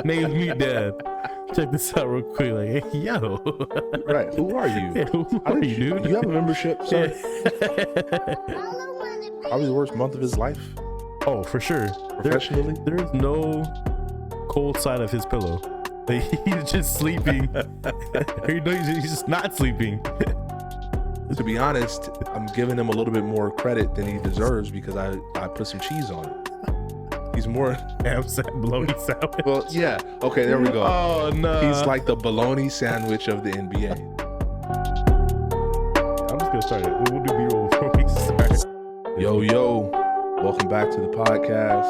Name's me, Dad. Check this out real quick. Like, hey, yo. Right. Who are you? Yeah, who are you, dude? You have a membership, sir? Yeah. Probably the worst month of his life. Oh, for sure. Professionally? There's no cold side of his pillow. Like, he's just sleeping. He's just not sleeping. To be honest, I'm giving him a little bit more credit than he deserves because I put some cheese on it. He's more bologna sandwich. well, yeah. Okay, there we go. Oh no. He's like the bologna sandwich of the NBA. I'm just gonna start it. We'll do B-roll before we start. Yo, welcome back to the podcast.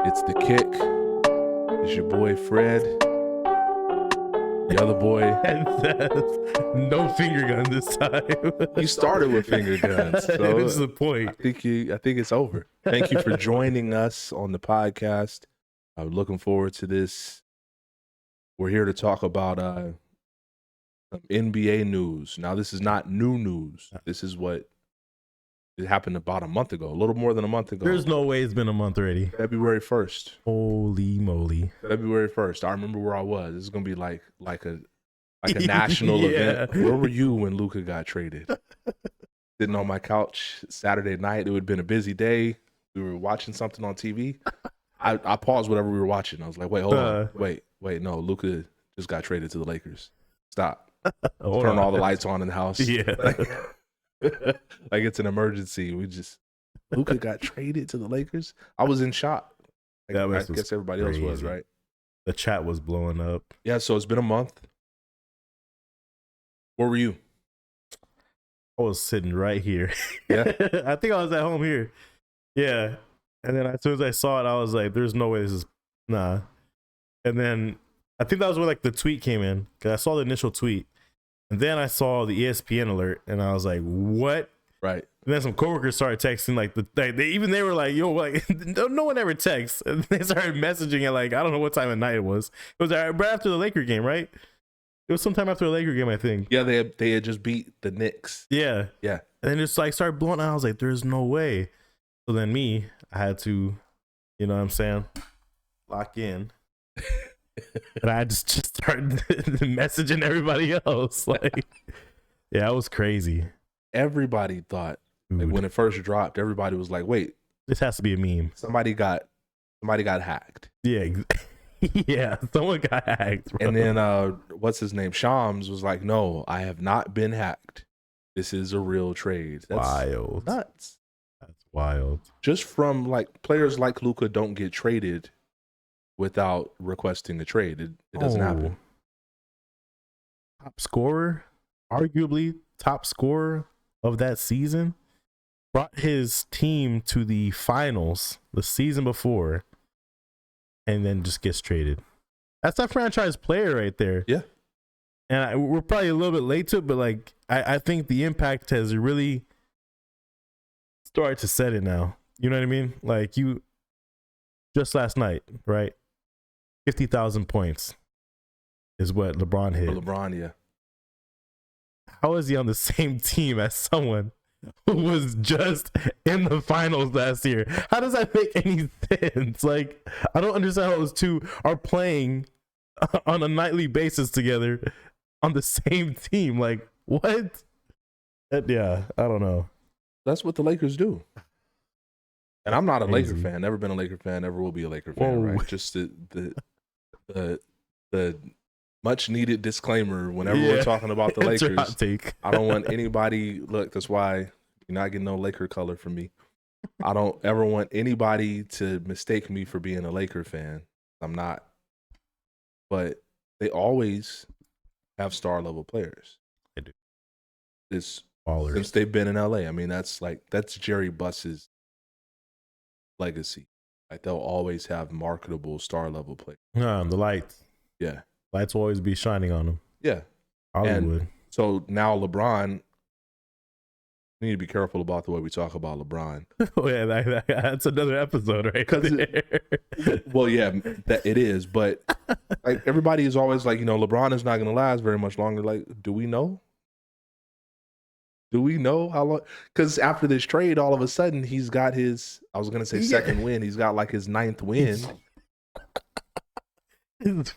It's The Kick. It's your boy Fred. The other boy. No finger gun this time. You started with finger guns. So this is the point. I think it's over. Thank you for joining us on the podcast. I'm looking forward to this. We're here to talk about some NBA news. Now, this is not new news. This is what it happened about a month ago, a little more than a month ago. There's no way it's been a month already. February 1st. Holy moly. February 1st. I remember where I was. This is gonna be like a national event. Where were you when Luka got traded? Sitting on my couch Saturday night. It would have been a busy day. We were watching something on TV. I paused whatever we were watching. I was like, wait, hold on. Wait, no, Luka just got traded to the Lakers. Stop. Turn all the lights on in the house. Yeah. Like it's an emergency. Luka got traded to the Lakers. I was in shock. I guess everybody else was, right? The chat was blowing up. Yeah, so it's been a month. Where were you? I was sitting right here. Yeah. I think I was at home here. Yeah. And then as soon as I saw it, I was like, there's no way this is nah. And then I think that was where like the tweet came in, because I saw the initial tweet. And then I saw the ESPN alert and I was like, what? Right. And then some coworkers started texting they were like, yo, like no one ever texts. And they started messaging at like, I don't know what time of night it was. It was right after the Laker game, right? It was sometime after the Laker game, I think. Yeah, they had just beat the Knicks. Yeah. Yeah. And then just like started blowing out. I was like, there's no way. So then I had to, you know what I'm saying, lock in. And I just started messaging everybody else. Like, yeah, it was crazy. Everybody thought, like, when it first dropped, everybody was like, wait, this has to be a meme. Somebody got hacked. Yeah. Yeah, someone got hacked, bro. And then what's his name? Shams was like, no, I have not been hacked. This is a real trade. That's wild. Nuts. That's wild. Just from like players like Luka don't get traded without requesting a trade. It doesn't happen. Top scorer, arguably top scorer of that season, brought his team to the finals the season before, and then just gets traded. That's a franchise player right there. Yeah. And we're probably a little bit late to it, but like I think the impact has really started to set in now. You know what I mean? Like you just last night, right? 50,000 points is what LeBron hit. For LeBron, yeah. How is he on the same team as someone who was just in the finals last year? How does that make any sense? Like, I don't understand how those two are playing on a nightly basis together on the same team. Like, what? Yeah, I don't know. That's what the Lakers do. And I'm not a Laker fan. Never been a Laker fan. Never will be a Laker fan. Whoa. Right? Just the much needed disclaimer whenever we're talking about the Lakers. Hot take. I don't want anybody. Look, that's why you're not getting no Laker color from me. I don't ever want anybody to mistake me for being a Laker fan. I'm not. But they always have star level players. They do. Since they've been in LA. I mean, that's Jerry Buss's legacy. Like they'll always have marketable star level players. The lights. Yeah. Lights will always be shining on them. Yeah. Hollywood. And so now LeBron, we need to be careful about the way we talk about LeBron. Oh yeah, that's another episode, right? Well, yeah, that it is. But like everybody is always like, LeBron is not going to last very much longer. Like, do we know? Do we know how long? Because after this trade, all of a sudden he's got his, I was gonna say second win. He's got like his 9th win. His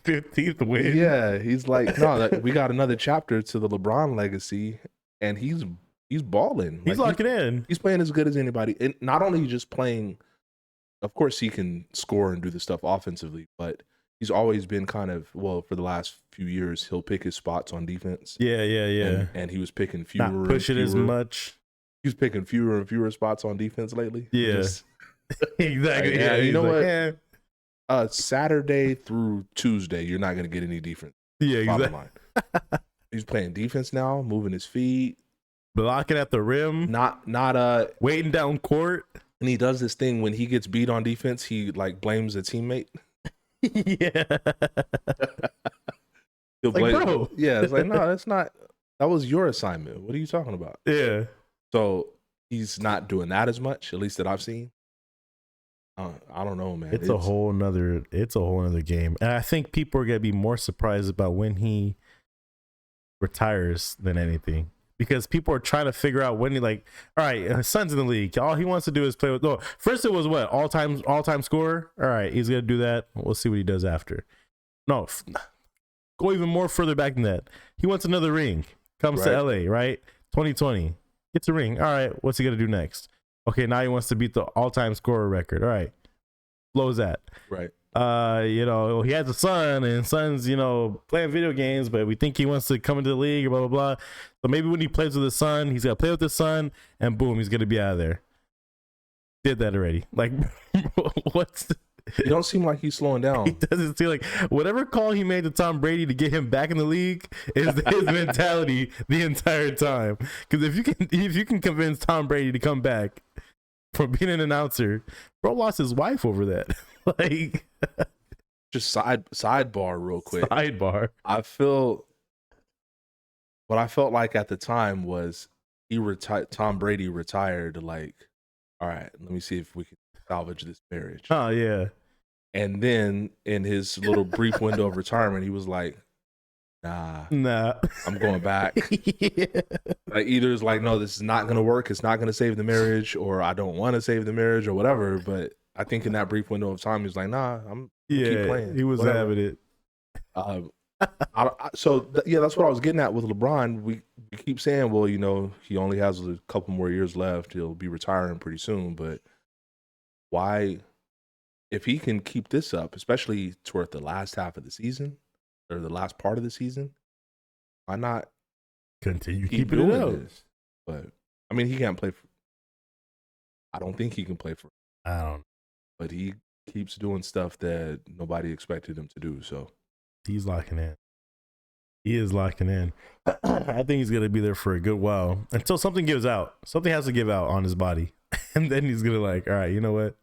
15th win. Yeah, he's like, no, we got another chapter to the LeBron legacy, and he's balling. He's like, locking in. He's playing as good as anybody. And not only just playing, of course he can score and do the stuff offensively, but he's always been kind of, well, for the last few years, he'll pick his spots on defense. Yeah. And he was picking fewer. Not pushing as much. He was picking fewer and fewer spots on defense lately. Yeah, exactly. Like, yeah, you know like, what? Yeah. Saturday through Tuesday, you're not going to get any defense. Yeah, exactly. He's playing defense now, moving his feet, blocking at the rim, not waiting down court. And he does this thing when he gets beat on defense, he like blames a teammate. Yeah. He'll like, blame, bro. Yeah, it's like, no, that's not. That was your assignment. What are you talking about? Yeah. So he's not doing that as much, at least that I've seen. I don't know, man. It's a whole nother game. And I think people are going to be more surprised about when he retires than anything. Because people are trying to figure out when he, like, all right, his son's in the league. All he wants to do is play with, no, first it was what? All-time scorer? All right, he's going to do that. We'll see what he does after. No, go even more further back than that. He wants another ring. Comes to LA, right? 2020. Gets a ring. All right, what's he going to do next? Okay, now he wants to beat the all-time scorer record. All right. Blows that. Right. He has a son, and son's, playing video games, but we think he wants to come into the league or blah, blah, blah. So maybe when he plays with his son, he's going to play with his son, and boom, he's going to be out of there. Did that already. Like, You don't seem like he's slowing down. He doesn't seem like whatever call he made to Tom Brady to get him back in the league is his mentality the entire time. Because if you can convince Tom Brady to come back from being an announcer, bro lost his wife over that. Like, just sidebar real quick. Sidebar. What I felt like at the time was Tom Brady retired. Like, all right, let me see if we can salvage this marriage. Oh yeah. And then in his little brief window of retirement, he was like, nah, I'm going back. Yeah. Like, either it's like, no, this is not going to work. It's not going to save the marriage, or I don't want to save the marriage, or whatever. But I think in that brief window of time, he was like, nah, I'm keep playing. He was having it. That's what I was getting at with LeBron. We keep saying, well, he only has a couple more years left. He'll be retiring pretty soon. But why, if he can keep this up, especially toward the last half of the season or the last part of the season, why not continue keeping it up? This? But I mean, he can't play for. I don't think he can play for. I don't. But he keeps doing stuff that nobody expected him to do. So he's locking in. He is locking in. I think he's gonna be there for a good while until something gives out. Something has to give out on his body, and then he's gonna like, all right, you know what?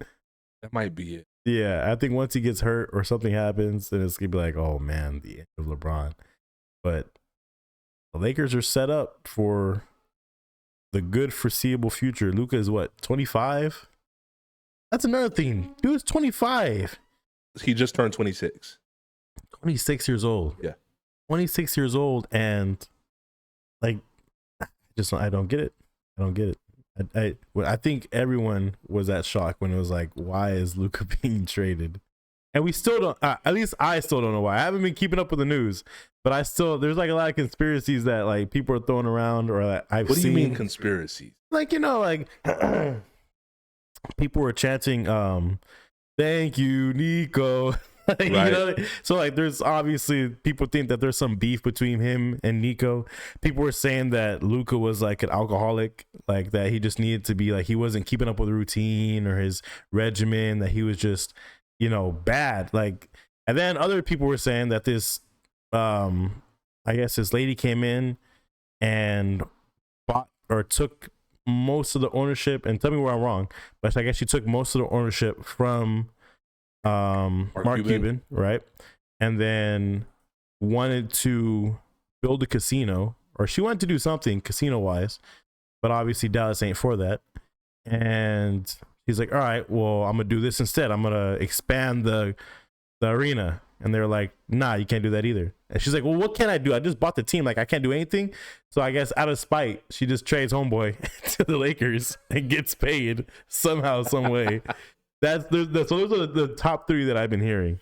That might be it. Yeah, I think once he gets hurt or something happens, then it's gonna be like, oh man, the end of LeBron. But the Lakers are set up for the good foreseeable future. Luka is what, 25? That's another thing. Dude's 25. He just turned 26. 26 years old. Yeah. 26 years old, and like, I don't get it. I don't get it. I think everyone was at shock when it was like, why is Luka being traded? And we still don't, at least I still don't know why. I haven't been keeping up with the news, but there's like a lot of conspiracies that like people are throwing around, or that I've seen. What do you mean conspiracies? Like, like people were chanting, thank you, Nico. Right. So like, there's obviously people think that there's some beef between him and Nico. People were saying that Luka was like an alcoholic, like that he just needed to be like, he wasn't keeping up with the routine or his regimen, that he was just, bad. Like, and then other people were saying that this, I guess this lady came in and bought or took most of the ownership, and tell me where I'm wrong, but I guess she took most of the ownership from Mark Cuban, right? And then wanted to build a casino, or she wanted to do something casino wise, but obviously Dallas ain't for that. And he's like, all right, well, I'm gonna do this instead. I'm gonna expand the arena. And they're like, nah, you can't do that either. And she's like, well, what can I do? I just bought the team. Like, I can't do anything. So I guess out of spite, she just trades homeboy to the Lakers and gets paid somehow, some way. So those are the top three that I've been hearing.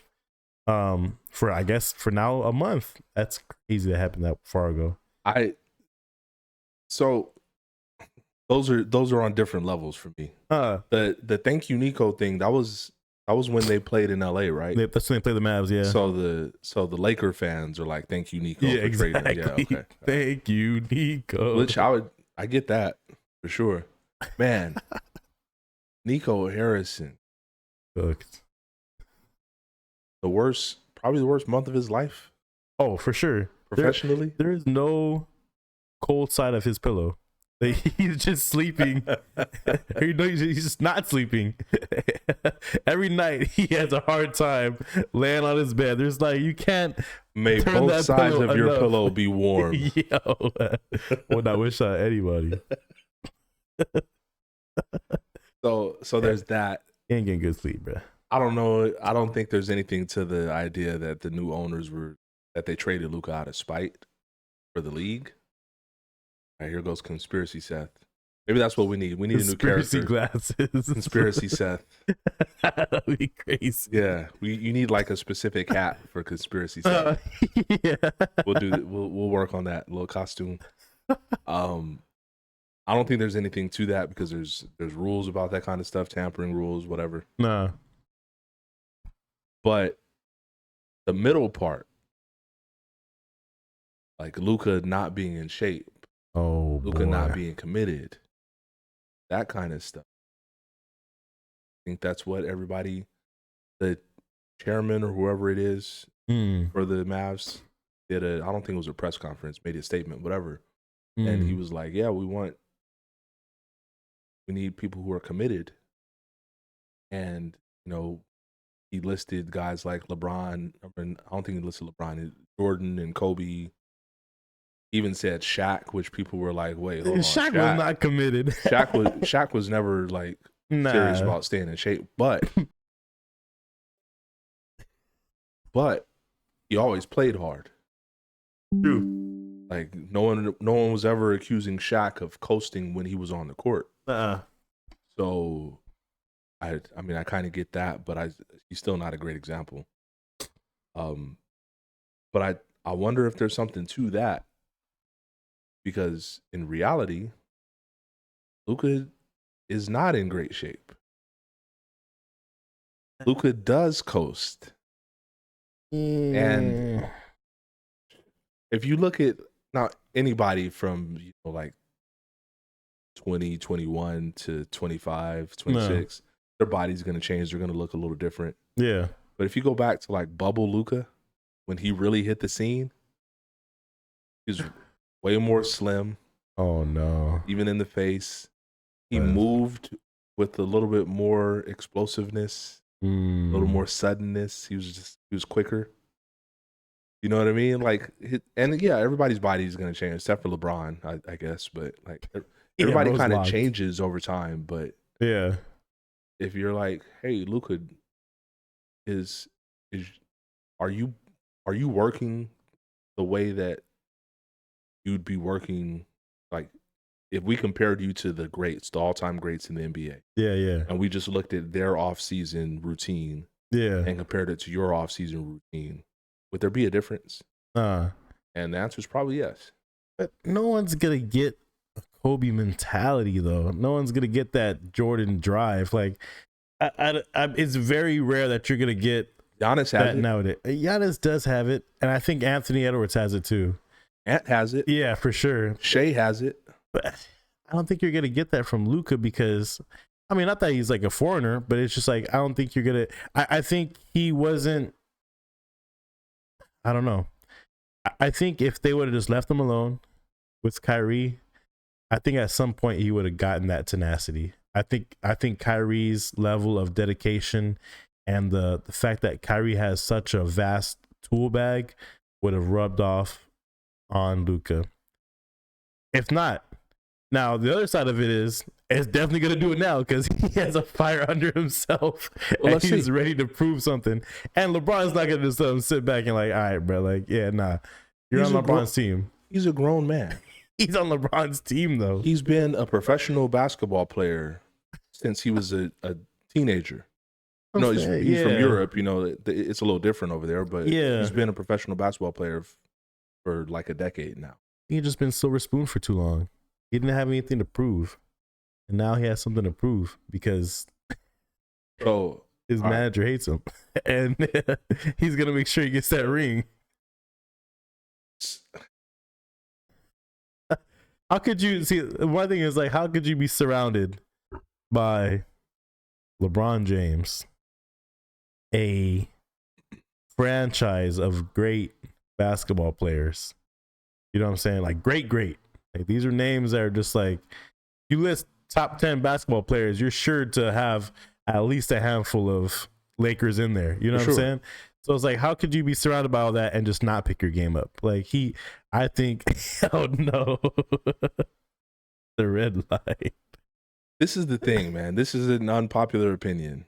For I guess for now a month. That's crazy that happened that far ago. So those are on different levels for me. The thank you Nico thing, that was when they played in LA, right? That's when they play the Mavs, yeah. So the Laker fans are like, thank you Nico yeah, for exactly. trading. Yeah, okay. Thank you Nico. Which I get that for sure. Man, Nico Harrison. Look. Probably the worst month of his life. Oh, for sure. Professionally, there is no cold side of his pillow. Like, he's just sleeping. He's just not sleeping. Every night he has a hard time laying on his bed. There's like, you can't make both sides of your pillow be warm. Yo, would not wish on anybody. So there's that. Ain't getting good sleep, bro. I don't know. I don't think there's anything to the idea that the new owners that they traded Luka out of spite for the league. All right, here goes conspiracy Seth. Maybe that's what we need. We need a new character. Conspiracy glasses. Conspiracy Seth. That'd be crazy. Yeah, you need like a specific hat for conspiracy Seth. Yeah. We'll work on that little costume. I don't think there's anything to that because there's rules about that kind of stuff, tampering rules, whatever. Nah. But the middle part, like Luka not being in shape, Luka not being committed, that kind of stuff. I think that's what everybody, the chairman or whoever it is for the Mavs, did I don't think it was a press conference, made a statement, whatever. And he was like, yeah, we need people who are committed. And, he listed guys like LeBron. I don't think he listed LeBron. Jordan and Kobe. He even said Shaq, which people were like, wait, hold on. Shaq was not committed. Shaq was never like serious about staying in shape. But he always played hard. True. Like no one was ever accusing Shaq of coasting when he was on the court. So I kind of get that, but he's still not a great example. But I wonder if there's something to that, because in reality, Luka is not in great shape. Luka does coast, and if you look at now anybody from like 20, 21 to 25, 26. Their body's going to change. They're going to look a little different. Yeah. But if you go back to like bubble Luka, when he really hit the scene, he's way more slim. Oh, no. Even in the face. He moved with a little bit more explosiveness, a little more suddenness. He was quicker. You know what I mean? Like, and yeah, everybody's body is going to change, except for LeBron, I guess. But like, everybody kind of changes over time. But yeah. If you're like, hey, Luka, are you working the way that you'd be working? Like, if we compared you to the greats, the all-time greats in the NBA, yeah, and we just looked at their off-season routine, and compared it to your off-season routine, would there be a difference? And the answer is probably yes. But no one's gonna get Kobe mentality though. No one's gonna get that Jordan drive. Like, it's very rare that you're gonna get Giannis that nowadays. Giannis does have it, and I think Anthony Edwards has it too. Ant has it. Yeah, for sure. Shea has it. But I don't think you're gonna get that from Luka because, I mean, not that he's like a foreigner, but it's just like I don't think you're gonna. I think he wasn't. I don't know. I think if they would have just left him alone with Kyrie, I think at some point he would have gotten that tenacity. I think Kyrie's level of dedication and the fact that Kyrie has such a vast tool bag would have rubbed off on Luka. If not, Now the other side of it is it's definitely gonna do it now because he has a fire under himself Well, and he's ready to prove something. And LeBron's not gonna just sit back and like, all right, bro, like, yeah, nah, you're on LeBron's team. He's a grown man. He's on LeBron's team though. He's been a professional basketball player since he was a teenager. You know, he's from Europe. You know, it's a little different over there, but he's been a professional basketball player for like a decade now. He just been silver spoon for too long. He didn't have anything to prove, and now he has something to prove because his manager hates him, and he's gonna make sure he gets that ring. How could you see? One thing is like, how could you be surrounded by LeBron James, a franchise of great basketball players? You know what I'm saying? Like great. Like these are names that are just like, you list top 10 basketball players, you're sure to have at least a handful of Lakers in there. You know what I'm saying? So it's like, how could you be surrounded by all that and just not pick your game up? Like I think, oh no, the red light. This is the thing, man. This is an unpopular opinion.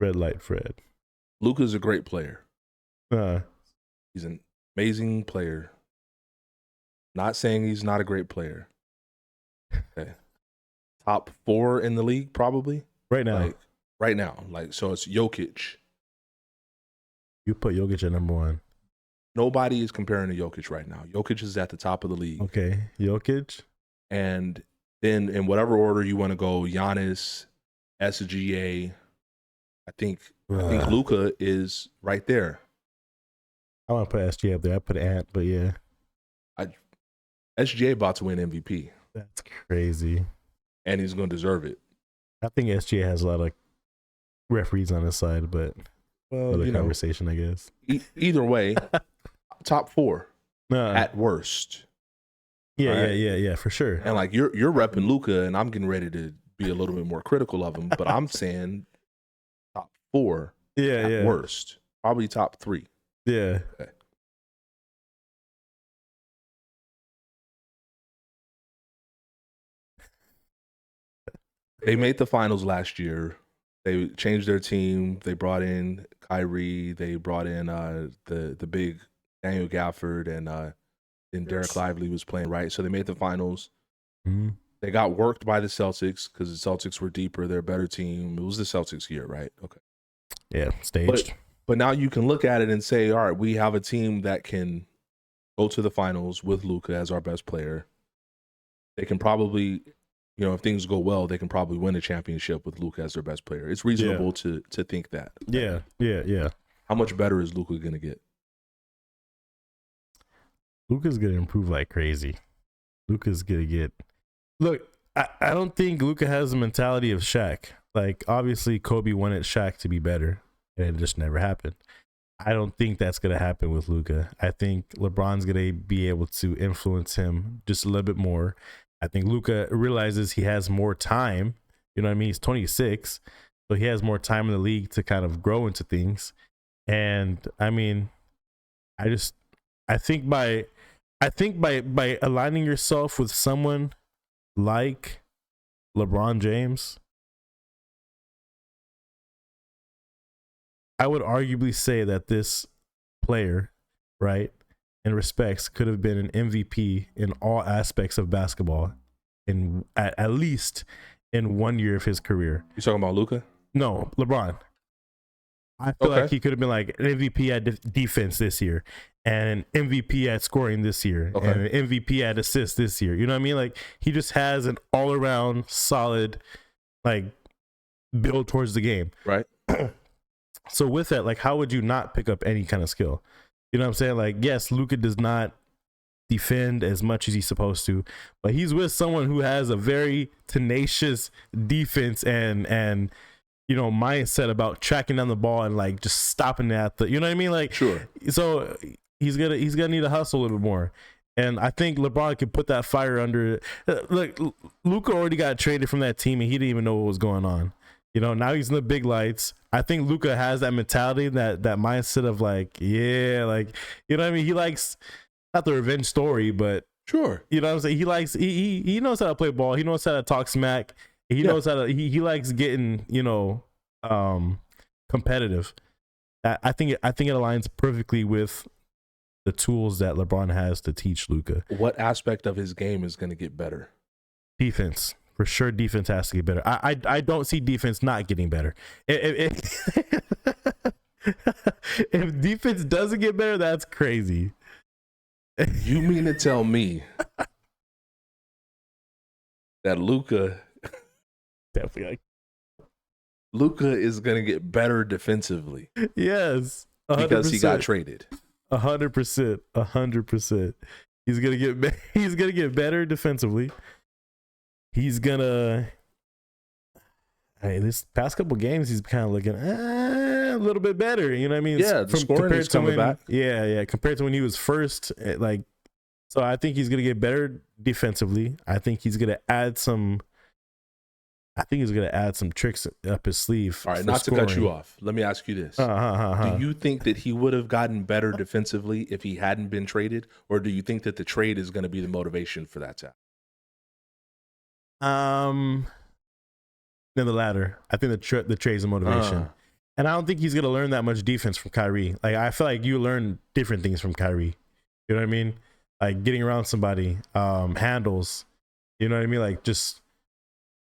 Red light, Fred. Luka's a great player. He's an amazing player. Not saying he's not a great player. Okay. Top 4 in the league, probably. Right now. Like, so it's Jokic. You put Jokic at number 1. Nobody is comparing to Jokic right now. Jokic is at the top of the league. Okay. Jokic. And then in whatever order you want to go, Giannis, SGA. I think Luka is right there. I want to put SGA up there. I put Ant, but yeah. SGA about to win MVP. That's crazy. And he's going to deserve it. I think SGA has a lot of referees on his side, but another conversation, I guess. Either way, top 4 at worst. Yeah, for sure. And like you're repping Luka, and I'm getting ready to be a little bit more critical of him, but I'm saying top 4 at worst. Probably top 3. Yeah. Okay. They made the finals last year. They changed their team. They brought in Kyrie. They brought in the big Daniel Gafford, and Derek Lively was playing, right? So they made the finals. Mm-hmm. They got worked by the Celtics because the Celtics were deeper. They're a better team. It was the Celtics year, right? Okay. Yeah, staged. But now you can look at it and say, all right, we have a team that can go to the finals with Luka as our best player. They can probably, if things go well, they can probably win a championship with Luka as their best player. It's reasonable to think that. Yeah. How much better is Luka going to get? Luka's going to improve like crazy. Luka's going to get... Look, I don't think Luka has the mentality of Shaq. Like, obviously, Kobe wanted Shaq to be better, and it just never happened. I don't think that's going to happen with Luka. I think LeBron's going to be able to influence him just a little bit more. I think Luka realizes he has more time. You know what I mean? He's 26, so he has more time in the league to kind of grow into things. And I mean, I think by aligning yourself with someone like LeBron James, I would arguably say that this player, right, in respects, could have been an MVP in all aspects of basketball in at least in 1 year of his career. You talking about Luka? No, LeBron. I feel like he could have been like an MVP at defense this year, and an MVP at scoring this year, and an MVP at assists this year. You know what I mean? Like, he just has an all around solid, like, build towards the game. Right. So with that, like, how would you not pick up any kind of skill? You know what I'm saying? Like, yes, Luka does not defend as much as he's supposed to, but he's with someone who has a very tenacious defense and mindset about tracking down the ball and like just stopping at the, you know what I mean? Like, sure. So he's gonna need to hustle a little bit more. And I think LeBron could put that fire under. Look, Luka already got traded from that team and he didn't even know what was going on. Now he's in the big lights. I think Luka has that mentality, that mindset of like, yeah, like, you know what I mean? He likes, not the revenge story, but Sure. You know what I'm saying? He knows how to play ball. He knows how to talk smack. He knows how to he likes getting, competitive. I think it aligns perfectly with the tools that LeBron has to teach Luka. What aspect of his game is going to get better? Defense. For sure, defense has to get better. I don't see defense not getting better. If defense doesn't get better, that's crazy. You mean to tell me that Luka Definitely. Luka is going to get better defensively? Yes, 100%. Because he got traded. 100%. 100%. He's gonna get better defensively. He's gonna. This past couple games, he's kind of looking a little bit better. You know what I mean? Yeah, the scoring is coming back. Yeah. Compared to when he was first, so I think he's gonna get better defensively. I think he's gonna add some. Tricks up his sleeve. All right, not to cut you off. Let me ask you this: Do you think that he would have gotten better defensively if he hadn't been traded, or do you think that the trade is going to be the motivation for that to happen? Then the latter. I think the trade's a motivation. And I don't think he's going to learn that much defense from Kyrie. Like, I feel like you learn different things from Kyrie. You know what I mean? Like getting around somebody, handles. You know what I mean? Like just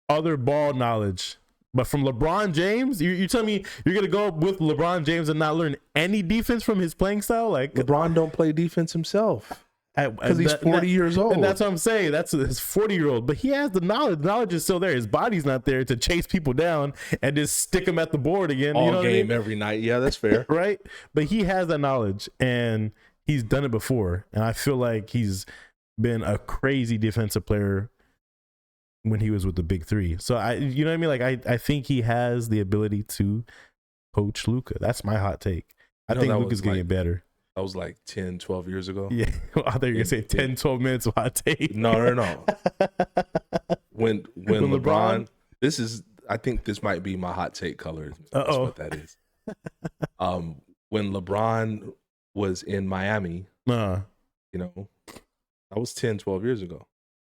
other ball knowledge. But from LeBron James, you tell me you're going to go with LeBron James and not learn any defense from his playing style? Like LeBron don't play defense himself. Because he's 40 years old. And that's what I'm saying. That's his 40-year-old. But he has the knowledge. The knowledge is still there. His body's not there to chase people down and just stick them at the board again. All you know game, every night. Yeah, that's fair. Right? But he has that knowledge, and he's done it before. And I feel like he's been a crazy defensive player when he was with the big three. So, you know what I mean? Like, I think he has the ability to coach Luka. That's my hot take. I think Luka's going to get better. That was like 10, 12 years ago. Yeah. I thought you were going to say 10, 12 minutes of hot take. No. When LeBron, I think this might be my hot take color. That's what that is. When LeBron was in Miami, that was 10, 12 years ago.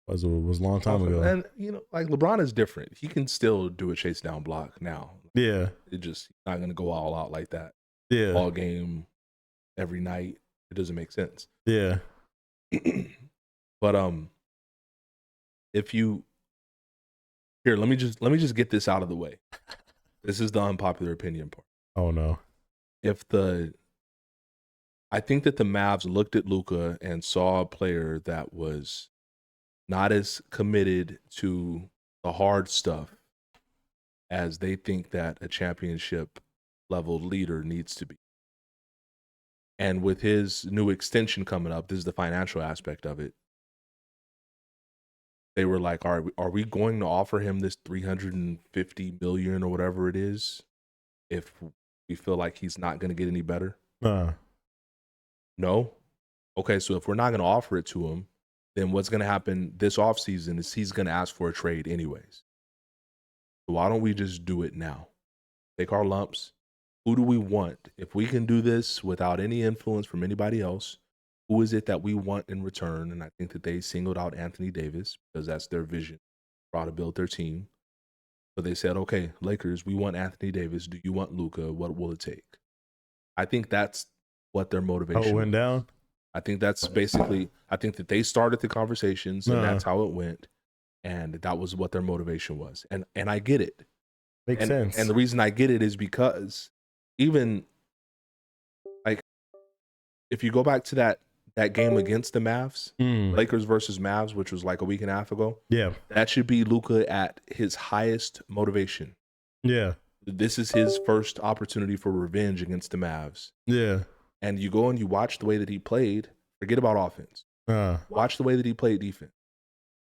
Was a long time ago. And, like LeBron is different. He can still do a chase down block now. Yeah. It just not going to go all out like that. Yeah. All game. Every night, it doesn't make sense. Yeah. But if you let me just get this out of the way. This is the unpopular opinion part. Oh no. I think that the Mavs looked at Luka and saw a player that was not as committed to the hard stuff as they think that a championship level leader needs to be. And with his new extension coming up, this is the financial aspect of it. They were like, are we going to offer him this $350 million or whatever it is if we feel like he's not going to get any better? No? Okay, so if we're not going to offer it to him, then what's going to happen this offseason is he's going to ask for a trade anyways. So why don't we just do it now? Take our lumps. Who do we want? If we can do this without any influence from anybody else, who is it that we want in return? And I think that they singled out Anthony Davis because that's their vision for how to build their team. So they said, okay, Lakers, we want Anthony Davis. Do you want Luka? What will it take? I think that's what their motivation went down. I think that's basically, I think that they started the conversations and that's how it went. And that was what their motivation was. And I get it. Makes sense. And the reason I get it is because even like if you go back to that game against the Mavs, Lakers versus Mavs, which was like a week and a half ago. Yeah. That should be Luka at his highest motivation. Yeah. This is his first opportunity for revenge against the Mavs. Yeah. And you go and you watch the way that he played, forget about offense. Watch the way that he played defense.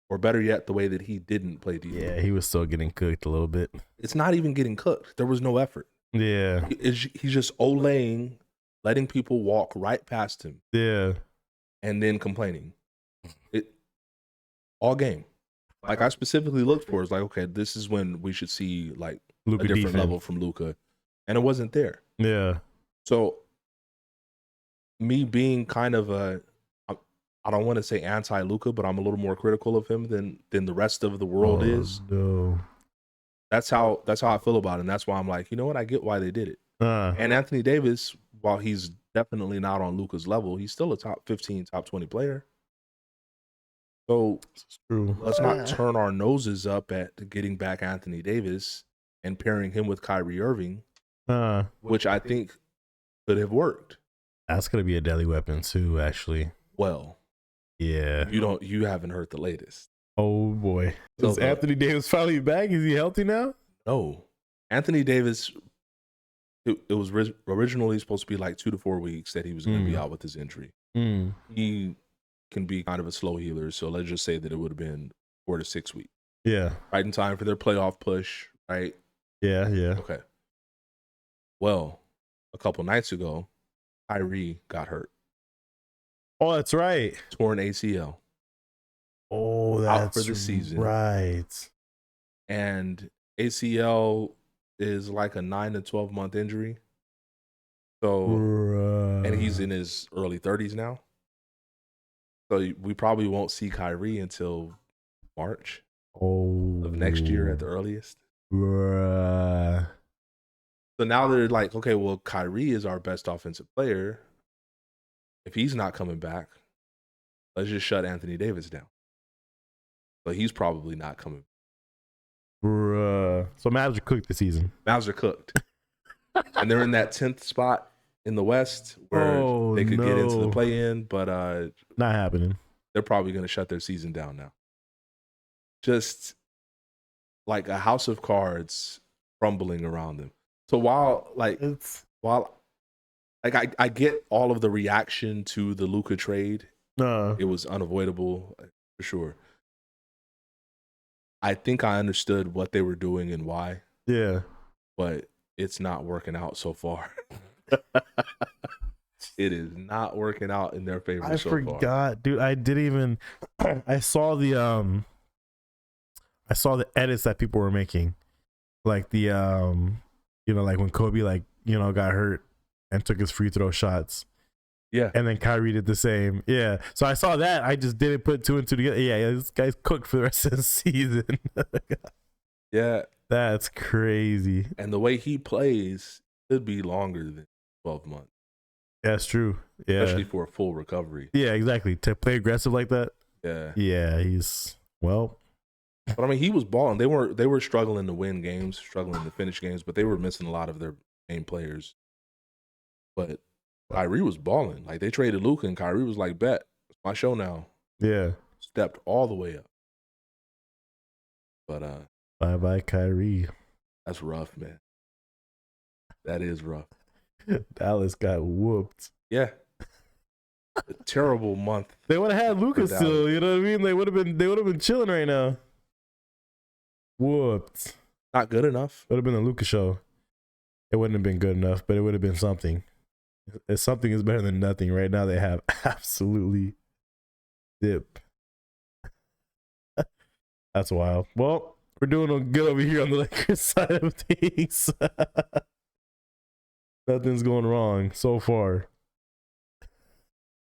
Or better yet, the way that he didn't play defense. Yeah, he was still getting cooked a little bit. It's not even getting cooked. There was no effort. Yeah. He's just olaying, letting people walk right past him. Yeah. And then complaining. All game. Like I specifically looked for is like, okay, this is when we should see like Luka a different defense. level from Luka. And it wasn't there. Yeah. So me being kind of I don't want to say anti-Luka, but I'm a little more critical of him than the rest of the world is. No. That's how I feel about it. And that's why I'm like, you know what? I get why they did it. And Anthony Davis, while he's definitely not on Luka's level, he's still a top 15, top 20 player. So let's not turn our noses up at getting back Anthony Davis and pairing him with Kyrie Irving, which I think could have worked. That's gonna be a deadly weapon too, actually. Well, yeah. You haven't heard the latest. Oh boy. Is Anthony Davis finally back? Is he healthy now? No. Anthony Davis, it was originally supposed to be like 2 to 4 weeks that he was going to be out with his injury. He can be kind of a slow healer, so let's just say that it would have been 4 to 6 weeks. Yeah. Right in time for their playoff push, right? Yeah. Okay. Well, a couple nights ago, Kyrie got hurt. Oh, that's right. Torn ACL. Oh, that's out for the season. Right. And ACL is like a 9 to 12 month injury. So, and he's in his early 30s now. So we probably won't see Kyrie until March of next year at the earliest. So now they're like, okay, well, Kyrie is our best offensive player. If he's not coming back, let's just shut Anthony Davis down. But he's probably not coming. So Mavs are cooked this season. Mavs are cooked. And they're in that 10th spot in the West where they could get into the play-in, but not happening. They're probably going to shut their season down now. Just like a house of cards crumbling around them. So while I get all of the reaction to the Luka trade, it was unavoidable for sure. I think I understood what they were doing and why. Yeah. But it's not working out so far. It is not working out in their favor so far. I forgot, dude. I didn't even I saw the edits that people were making. Like the like when Kobe got hurt and took his free throw shots. Yeah. And then Kyrie did the same. Yeah. So I saw that. I just didn't put 2 and 2 together. Yeah, this guy's cooked for the rest of the season. Yeah. That's crazy. And the way he plays could be longer than 12 months. That's true. Yeah. Especially for a full recovery. Yeah, exactly. To play aggressive like that. Yeah. Yeah, he's well. But I mean, he was balling. They were struggling to win games, struggling to finish games, but they were missing a lot of their main players. But Kyrie was balling. Like, they traded Luka, and Kyrie was like, bet, it's my show now. Yeah. Stepped all the way up. But bye Kyrie. That's rough, man. That is rough. Dallas got whooped. Yeah. A terrible month. They would have had Luka still, you know what I mean? They would have been chilling right now. Whooped. Not good enough. Would have been a Luka show. It wouldn't have been good enough, but it would have been something. If something is better than nothing, right now they have absolutely dip. That's wild. Well, we're doing good over here on the Lakers side of things. Nothing's going wrong so far.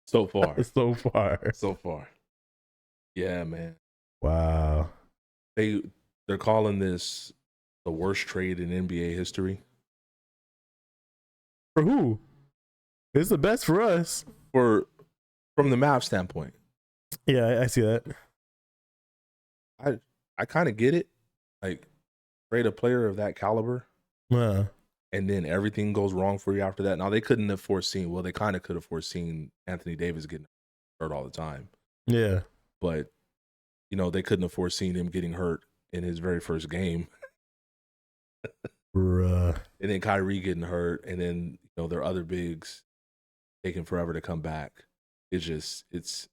So far. So far. So far. Yeah, man. Wow. They're calling this the worst trade in NBA history. For who? It's the best for us. From the Mavs standpoint. Yeah, I see that. I kind of get it. Like, trade a player of that caliber. And then everything goes wrong for you after that. Now, they couldn't have foreseen. Well, they kind of could have foreseen Anthony Davis getting hurt all the time. Yeah. But, they couldn't have foreseen him getting hurt in his very first game. Bruh. And then Kyrie getting hurt. And then, their other bigs taking forever to come back. It's just, it's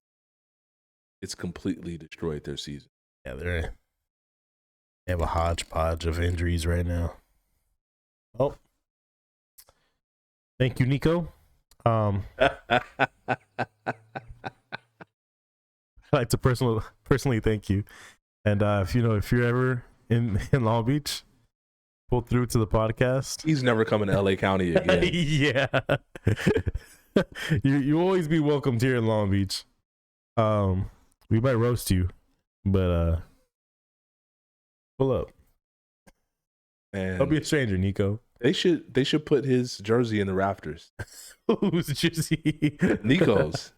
completely destroyed their season. Yeah, they have a hodgepodge of injuries right now. Oh. Thank you, Nico. I'd like to personally thank you. And if you're ever in Long Beach, pull through to the podcast. He's never coming to LA County again. Yeah. You always be welcomed here in Long Beach. We might roast you, but pull up. And Don't be a stranger, Nico. they should put his jersey in the rafters. Who's jersey? Nico's.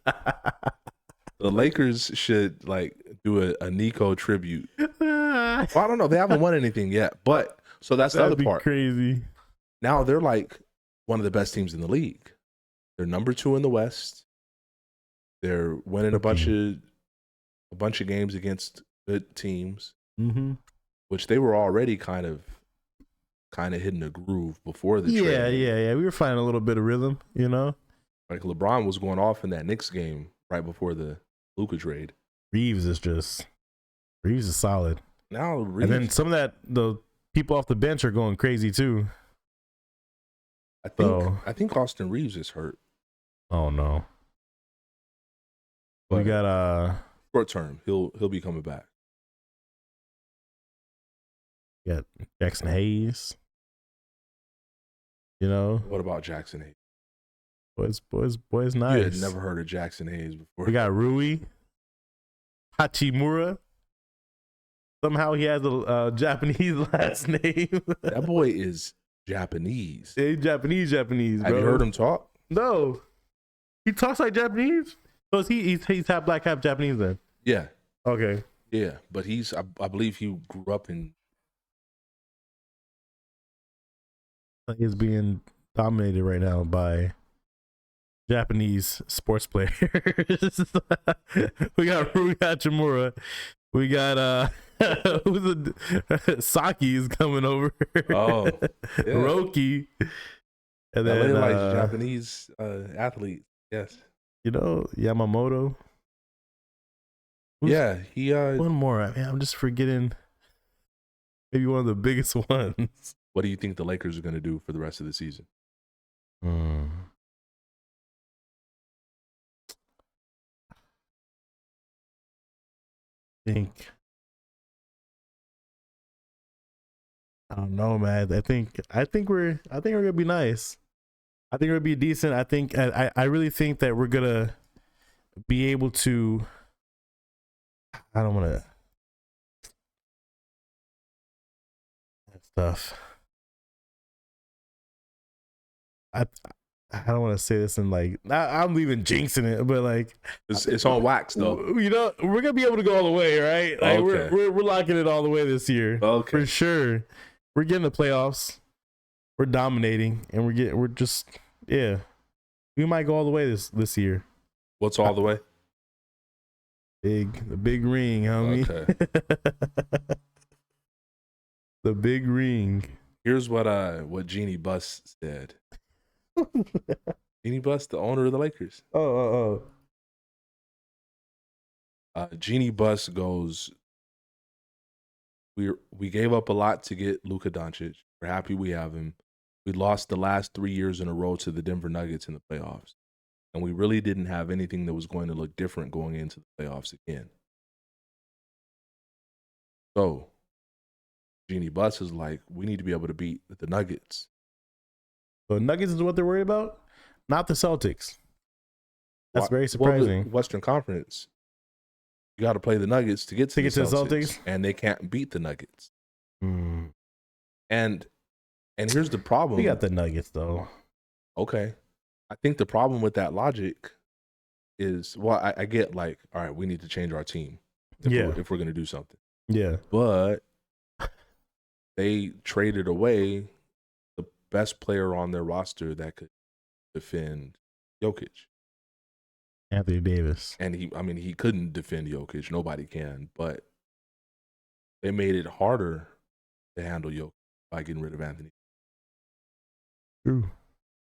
The Lakers should like do a Nico tribute. Well, I don't know. They haven't won anything yet, but so that's the other part. Crazy. Now they're like one of the best teams in the league. They're number 2 in the West. They're winning a bunch of games against good teams, which they were already kind of hitting a groove before the trade. Yeah. We were finding a little bit of rhythm, you know. Like LeBron was going off in that Knicks game right before the Luka trade. Reeves is solid. Now and then some of the people off the bench are going crazy too. I think Austin Reeves is hurt. Oh no. But we got short term. He'll be coming back. We got Jackson Hayes. You know. What about Jackson Hayes? Boys nice. You had never heard of Jackson Hayes before. We got Rui Hachimura. Somehow he has a Japanese last name. That boy is Japanese. He's Japanese, bro. Have you heard him talk? No. He talks like Japanese? So he's half black, half Japanese then? Yeah. Okay. Yeah, but I believe he grew up in. He's being dominated right now by Japanese sports players. We got Rui Hachimura. We got Saki's coming over. Oh, yeah. Roki. And then like Japanese athlete. Yes. You know, Yamamoto. He one more. I'm just forgetting maybe one of the biggest ones. What do you think the Lakers are going to do for the rest of the season? I don't know, man. I think we're gonna be nice. I think we're gonna be decent. I really think that we're gonna be able to. I don't want to. That stuff. I don't want to say this in like I'm even jinxing it, but like it's on wax though. You know, we're gonna be able to go all the way, right? Like okay. we're locking it all the way this year, okay, for sure. We're getting the playoffs. We're dominating, and we're just we might go all the way this year. What's all the way? The big ring, homie. Okay. The big ring. Here's what Jeannie Buss said. Jeannie Buss, the owner of the Lakers. Jeannie Buss goes, we gave up a lot to get Luka Doncic. We're happy we have him. We lost the last 3 years in a row to the Denver Nuggets in the playoffs. And we really didn't have anything that was going to look different going into the playoffs again. So Jeannie Buss is like, we need to be able to beat the Nuggets. So Nuggets is what they're worried about, not the Celtics. That's very surprising. The Western Conference, you got to play the Nuggets to get to the Celtics, and they can't beat the Nuggets. And here's the problem. We got the Nuggets though. Okay, I think the problem with that logic is, well, I get like, all right, we need to change our team if we're going to do something. Yeah, but they traded away the best player on their roster that could defend Jokic. Anthony Davis. And he couldn't defend Jokic. Nobody can. But they made it harder to handle Jokic by getting rid of Anthony. True.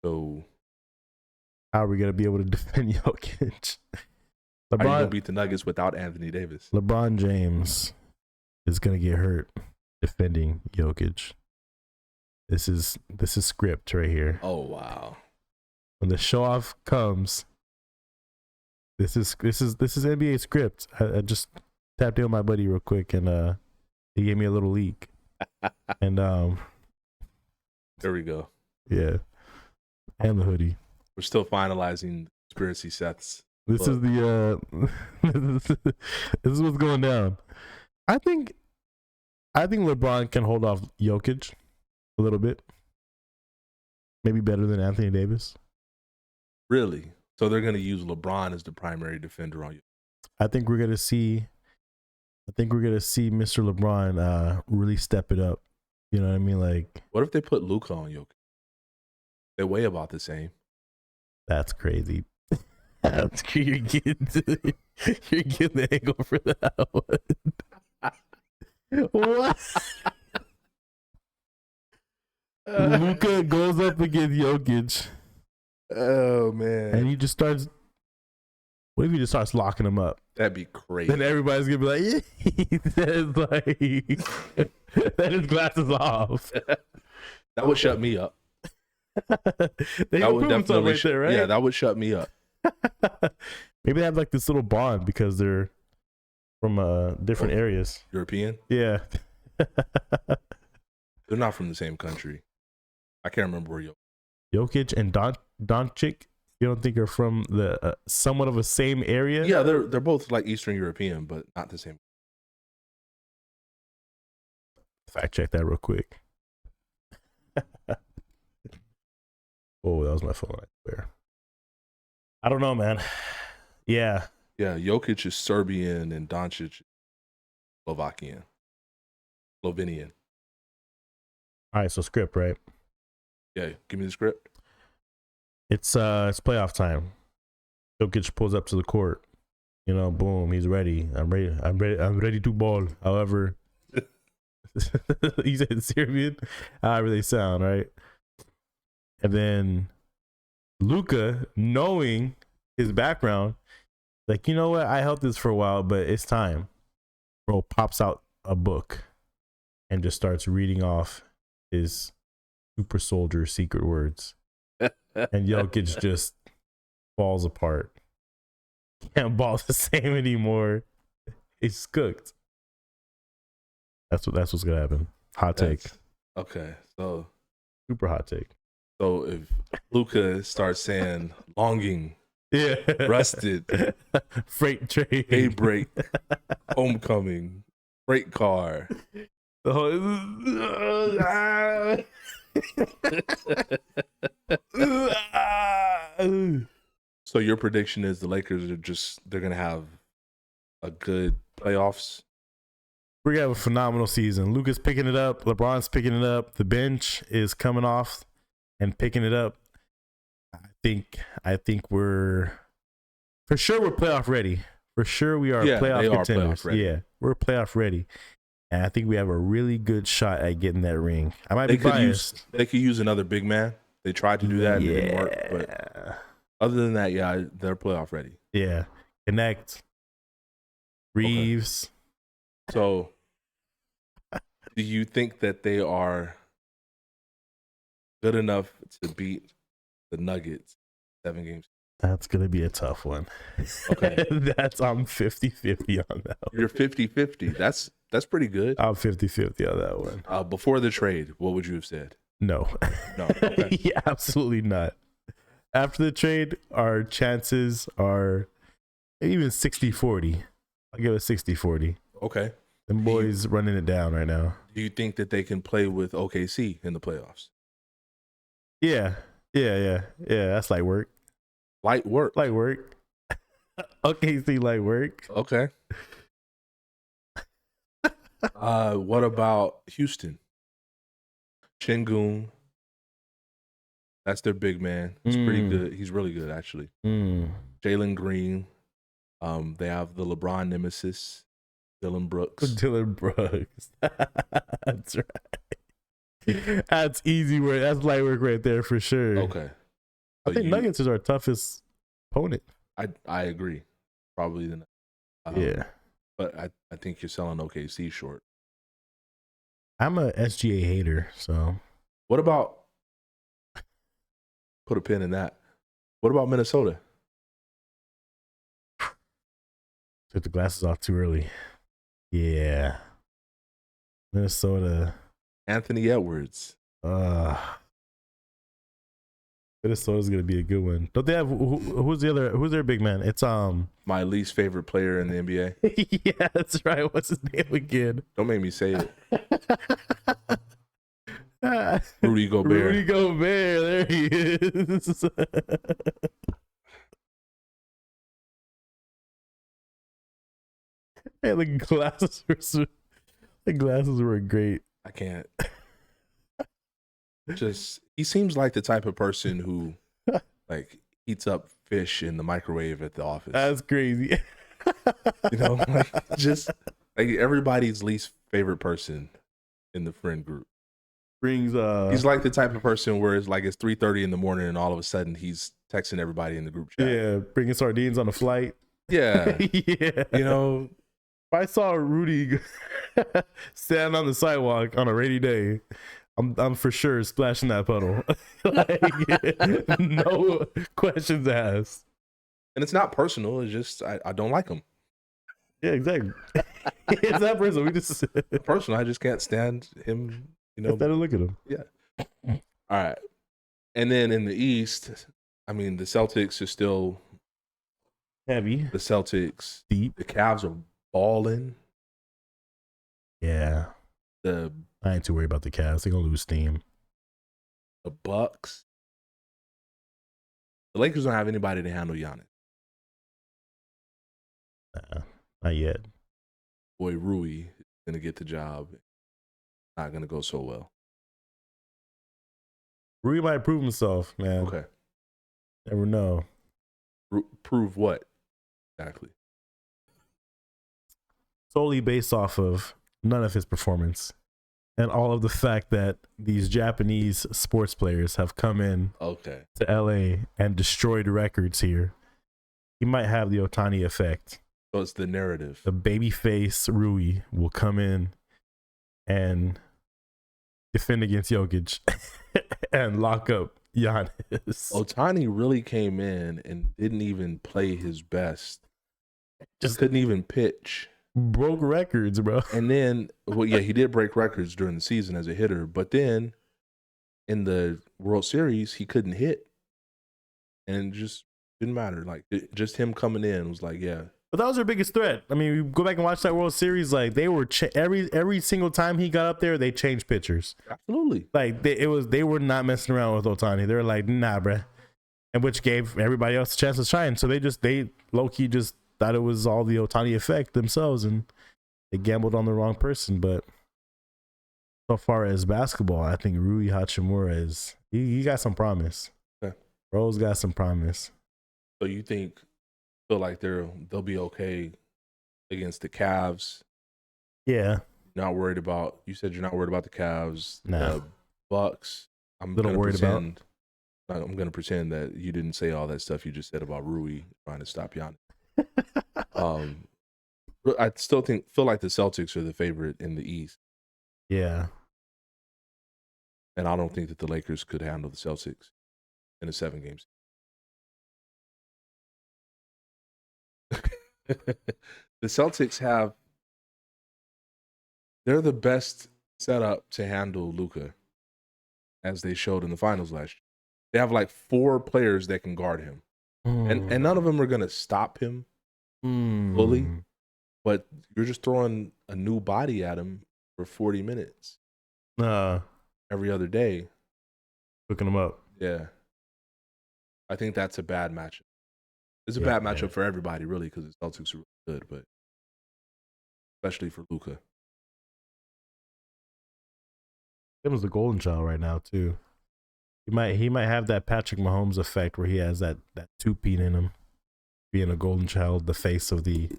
So how are we going to be able to defend Jokic? How are you going to beat the Nuggets without Anthony Davis? LeBron James is going to get hurt defending Jokic. This is script right here. Oh wow! When the show off comes, this is NBA script. I just tapped in with my buddy real quick, and he gave me a little leak. And there we go. Yeah, and the hoodie. We're still finalizing conspiracy Seth's This is the this is what's going down. I think LeBron can hold off Jokic a little bit. Maybe better than Anthony Davis. Really? So they're going to use LeBron as the primary defender on you. I think we're gonna see Mr. LeBron really step it up. You know what I mean? Like, what if they put Luka on Jokic? They weigh about the same. That's crazy. You're getting the angle for that one. What? Luka goes up against Jokic. Oh man! And he just starts. What if he just starts locking him up? That'd be crazy. Then everybody's gonna be like, yeah. He says like, then his glasses off. That would shut me up. That would definitely right there, right? Yeah, that would shut me up. Maybe they have like this little bond because they're from different areas. European? Yeah. They're not from the same country. I can't remember where Jokic and Doncic. You don't think are from the somewhat of a same area? Yeah, they're both like Eastern European, but not the same. Fact check that real quick. Oh, that was my phone right there. I don't know, man. Yeah. Yeah, Jokic is Serbian and Doncic is Slovenian. All right, so script, right? Yeah, give me the script. It's playoff time. Jokic pulls up to the court. You know, boom, he's ready. I'm ready to ball. However, he said Serbian. How really sound, right? And then Luka, knowing his background, like, you know what? I held this for a while, but it's time. Bro pops out a book and just starts reading off his super soldier secret words. And Jokic just falls apart. Can't ball the same anymore. It's cooked. That's what's gonna happen. Hot take. Okay, so super hot take. So if Luka starts saying longing, yeah, rusted, freight train, daybreak, homecoming, freight car. So your prediction is the Lakers they're gonna have a good playoffs. We're gonna have a phenomenal season. Luka's picking it up. LeBron's picking it up. The bench is coming off and picking it up. I think we're playoff ready. For sure we are playoff contenders. Yeah, we're playoff ready. And I think we have a really good shot at getting that ring. I might be biased. They could use another big man. They tried to do that and it didn't work. But other than that, yeah, they're playoff ready. Yeah. Connect. Reeves. Okay. So do you think that they are good enough to beat the Nuggets 7 games? That's going to be a tough one. Okay. I'm 50-50 on that one. You're 50-50. That's pretty good. I'm 50-50 on that one. Before the trade, what would you have said? No. No. Okay. Yeah, absolutely not. After the trade, our chances are even 60-40. I'll give it 60-40. Okay. Them boys running it down right now. Do you think that they can play with OKC in the playoffs? Yeah. That's light work. Light work. OKC light work. Okay. What about Houston? Şengün. That's their big man. He's pretty good. He's really good, actually. Jalen Green. They have the LeBron nemesis, Dylan Brooks. That's right. That's easy work. That's light work right there for sure. Okay. I think Nuggets is our toughest opponent. I agree. Probably the yeah. But I think you're selling OKC short. I'm a SGA hater, so. What about, put a pin in that. What about Minnesota? Took the glasses off too early. Yeah. Minnesota. Anthony Edwards. Minnesota's gonna be a good one. Don't they have who's the other? Who's their big man? It's My least favorite player in the NBA. Yeah, that's right. What's his name again? Don't make me say it. Rudy Gobert. Rudy Gobert. There he is. Hey, the glasses were great. I can't. Just he seems like the type of person who like heats up fish in the microwave at the office. That's crazy. You know, like just like everybody's least favorite person in the friend group. Brings He's like the type of person where it's like it's 3:30 in the morning and all of a sudden he's texting everybody in the group chat. Yeah, bringing sardines on a flight. Yeah. Yeah. You know, if I saw Rudy stand on the sidewalk on a rainy day, I'm for sure splashing that puddle. Like, no questions asked. and it's not personal. It's just I don't like him. Yeah, exactly. It's not personal. We just Personal. I just can't stand him. You know, better look at him. Yeah. All right. And then in the East, I mean, the Celtics are still Heavy, the Celtics. deep. The Cavs are balling. Yeah, The I ain't too worried about the Cavs. They're gonna lose steam. Bucks. The Lakers don't have anybody to handle Giannis. Nah, not yet. Boy, Rui is gonna get the job. Not gonna go so well. Rui might prove himself, man. Okay. Never know. Prove what exactly? Solely based off of none of his performance and all of the fact that these Japanese sports players have come in Okay. to LA and destroyed records here. He might have the Otani effect. So it's the narrative. The babyface Rui will come in and defend against Jokic and lock up Giannis. Otani really came in and didn't even play his best. Just couldn't even pitch. Broke records, bro. And then, well, yeah, he did break records during the season as a hitter, but then in the World Series, he couldn't hit. And it just didn't matter. Like, just him coming in was like, yeah. But that was their biggest threat. I mean, you go back and watch that World Series. Like they were every single time he got up there, they changed pitchers. Absolutely. Like they were not messing around with Otani. They were like, nah, bruh. And which gave everybody else a chance to shine. So they low key just thought it was all the Otani effect themselves, and they gambled on the wrong person. But so far as basketball, I think Rui Hachimura is he got some promise. Okay. Bro's got some promise. So you feel like they'll be okay against the Cavs? Yeah. Not worried about. You said you're not worried about the Cavs. No. The Bucks. I'm Little worried about. I'm gonna pretend that you didn't say all that stuff you just said about Rui trying to stop Giannis. I still feel like the Celtics are the favorite in the East. Yeah. And I don't think that the Lakers could handle the Celtics in a 7 games. The Celtics they're the best set up to handle Luka, as they showed in the finals last year. They have like 4 players that can guard him. And none of them are going to stop him fully, but you're just throwing a new body at him for 40 minutes every other day. Cooking them up. Yeah. I think that's a bad matchup. It's a bad matchup for everybody, really, because the Celtics are really good, but especially for Luka. Him was the golden child right now too. He might have that Patrick Mahomes effect where he has that two-peat in him, being a golden child, the face of the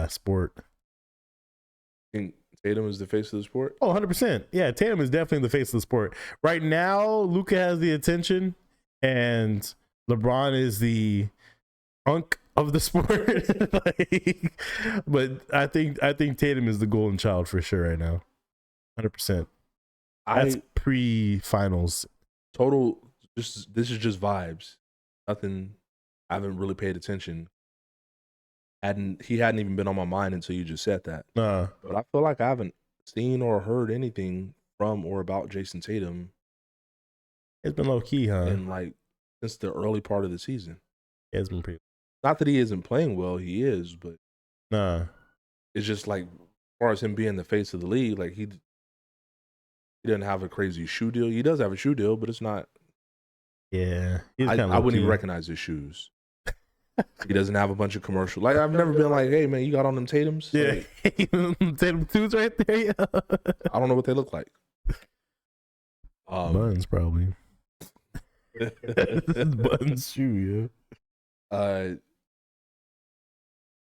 sport. I think Tatum is the face of the sport? Oh, 100%. Yeah, Tatum is definitely the face of the sport. Right now, Luka has the attention, and LeBron is the punk of the sport. But I think Tatum is the golden child for sure right now. 100%. That's pre-finals. Total. This is just vibes. Nothing. I haven't really paid attention. He hadn't even been on my mind until you just said that. But I feel like I haven't seen or heard anything from or about Jason Tatum It's been low key, huh? in like since the early part of the season. It's been pretty. Not that he isn't playing well, he is, but Nah. it's just like as far as him being the face of the league, like he doesn't have a crazy shoe deal. He does have a shoe deal, but it's not. Yeah. I wouldn't even recognize his shoes. He doesn't have a bunch of commercials. Like I've never been like, hey man, you got on them Tatums? Yeah. Like, Tatum 2s right there. Yeah. I don't know what they look like. Buns probably. This is Buns shoe, I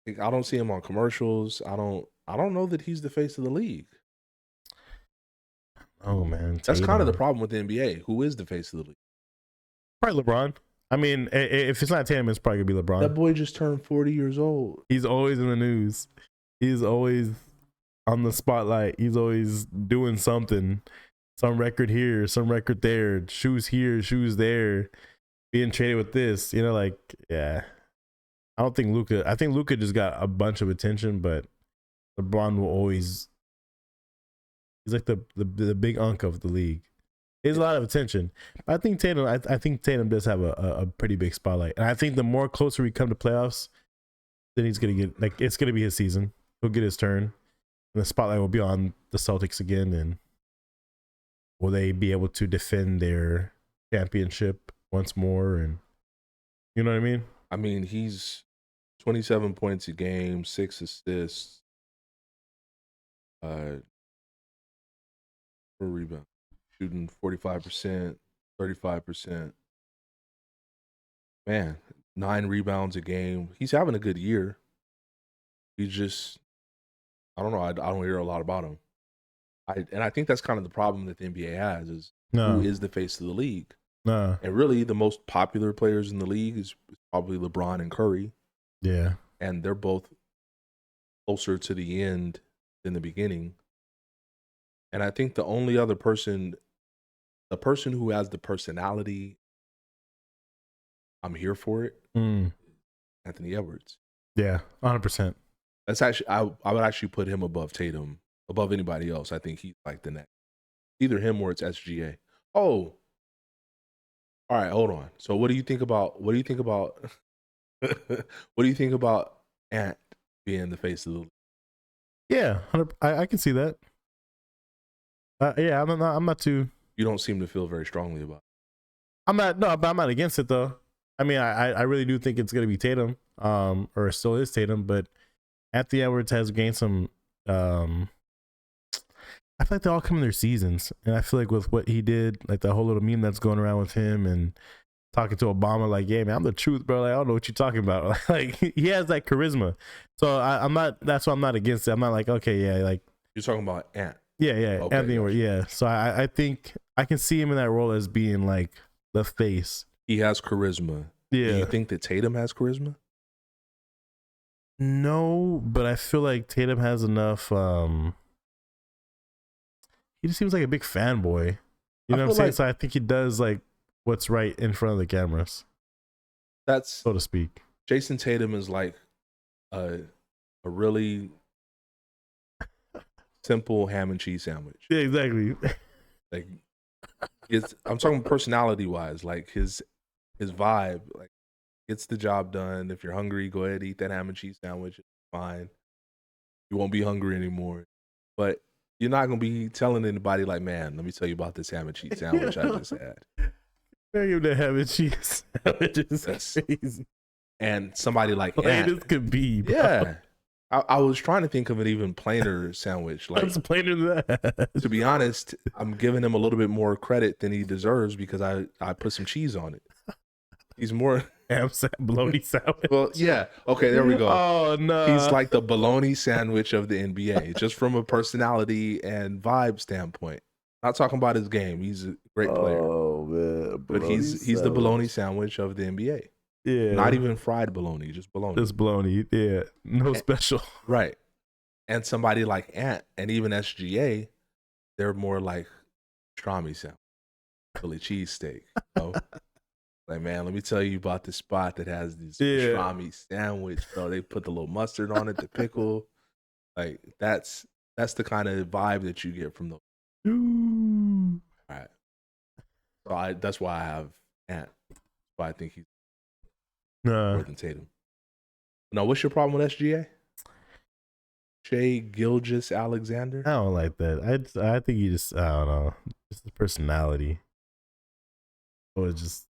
don't see him on commercials. I don't know that he's the face of the league. Oh man, that's Tatum. kind of the problem with the NBA. Who is the face of the league? Probably LeBron. I mean, if it's not Tatum, it's probably gonna be LeBron. That boy just turned 40 years old. He's always in the news. He's always on the spotlight. He's always doing something. Some record here, some record there. Shoes here, shoes there. Being traded with this, like, yeah. I don't think Luka. I think Luka just got a bunch of attention, but LeBron will always. He's like the big unk of the league. He has a lot of attention. I think Tatum. I think Tatum does have a pretty big spotlight, and I think the more closer we come to playoffs, then he's gonna get it's gonna be his season. He'll get his turn, and the spotlight will be on the Celtics again. And will they be able to defend their championship once more? And you know what I mean? I mean, he's 27 points a game, 6 assists, 4 rebounds, shooting 45%, 35%. Man, 9 rebounds a game. He's having a good year. He's just, I don't know. I don't hear a lot about him. I think that's kind of the problem that the NBA has is who is the face of the league. And really, the most popular players in the league is probably LeBron and Curry. Yeah. And they're both closer to the end than the beginning. And I think the only other person, the person who has the personality, I'm here for it, Anthony Edwards. Yeah, 100%. That's actually, I would actually put him above Tatum, above anybody else. I think he's like the next. Either him or it's SGA. Oh, all right, hold on. So what do you think about what do you think about Ant being the face of the league? Yeah, I can see that. Yeah, I'm not too. You don't seem to feel very strongly about it. But I'm not against it though. I mean, I really do think it's gonna be Tatum, or it still is Tatum, but Anthony Edwards has gained some. I feel like they all come in their seasons, and I feel like with what he did, like the whole little meme that's going around with him and talking to Obama, like, yeah, man, I'm the truth, bro. Like, I don't know what you're talking about. Like, he has that charisma. So I'm not. That's why I'm not against it. I'm not like, okay, yeah, like you're talking about Ant. Yeah, okay, Anthony Edwards. Yeah. So I think I can see him in that role as being like the face. He has charisma. Yeah. Do you think that Tatum has charisma? No, but I feel like Tatum has enough. He just seems like a big fanboy. You know what I'm saying? So I think he does like what's right in front of the cameras. That's so to speak. Jason Tatum is like a really simple ham and cheese sandwich. Yeah, exactly. Like I'm talking personality wise, like his vibe, like gets the job done. If you're hungry, go ahead, eat that ham and cheese sandwich. It's fine. You won't be hungry anymore. But you're not gonna be telling anybody like, man, let me tell you about this ham and cheese sandwich I just had. The ham and cheese sandwich is crazy. And somebody like Plain as could be, bro. Yeah. I was trying to think of an even plainer sandwich. Like, what's plainer than that? To be honest, I'm giving him a little bit more credit than he deserves because I put some cheese on it. He's more bologna sandwich. Well, yeah. Okay, there we go. Oh no. He's like the bologna sandwich of the NBA, just from a personality and vibe standpoint. Not talking about his game. He's a great player. Oh man. But he's the bologna sandwich of the NBA. Yeah. Not even fried bologna, just bologna. Just bologna. Yeah. No special. Right. And somebody like Ant and even SGA, they're more like pastrami sandwich, Philly cheesesteak. You know? Like, man, let me tell you about this spot that has this pastrami sandwich, bro. They put the little mustard on it, the pickle. Like, that's the kind of vibe that you get from those. Ooh. All right. So that's why I have Ant. But I think he's Nah, more than Tatum. Now, what's your problem with SGA? Shea Gilgeous Alexander? I don't like that. I think he just, I don't know, just the personality. Or just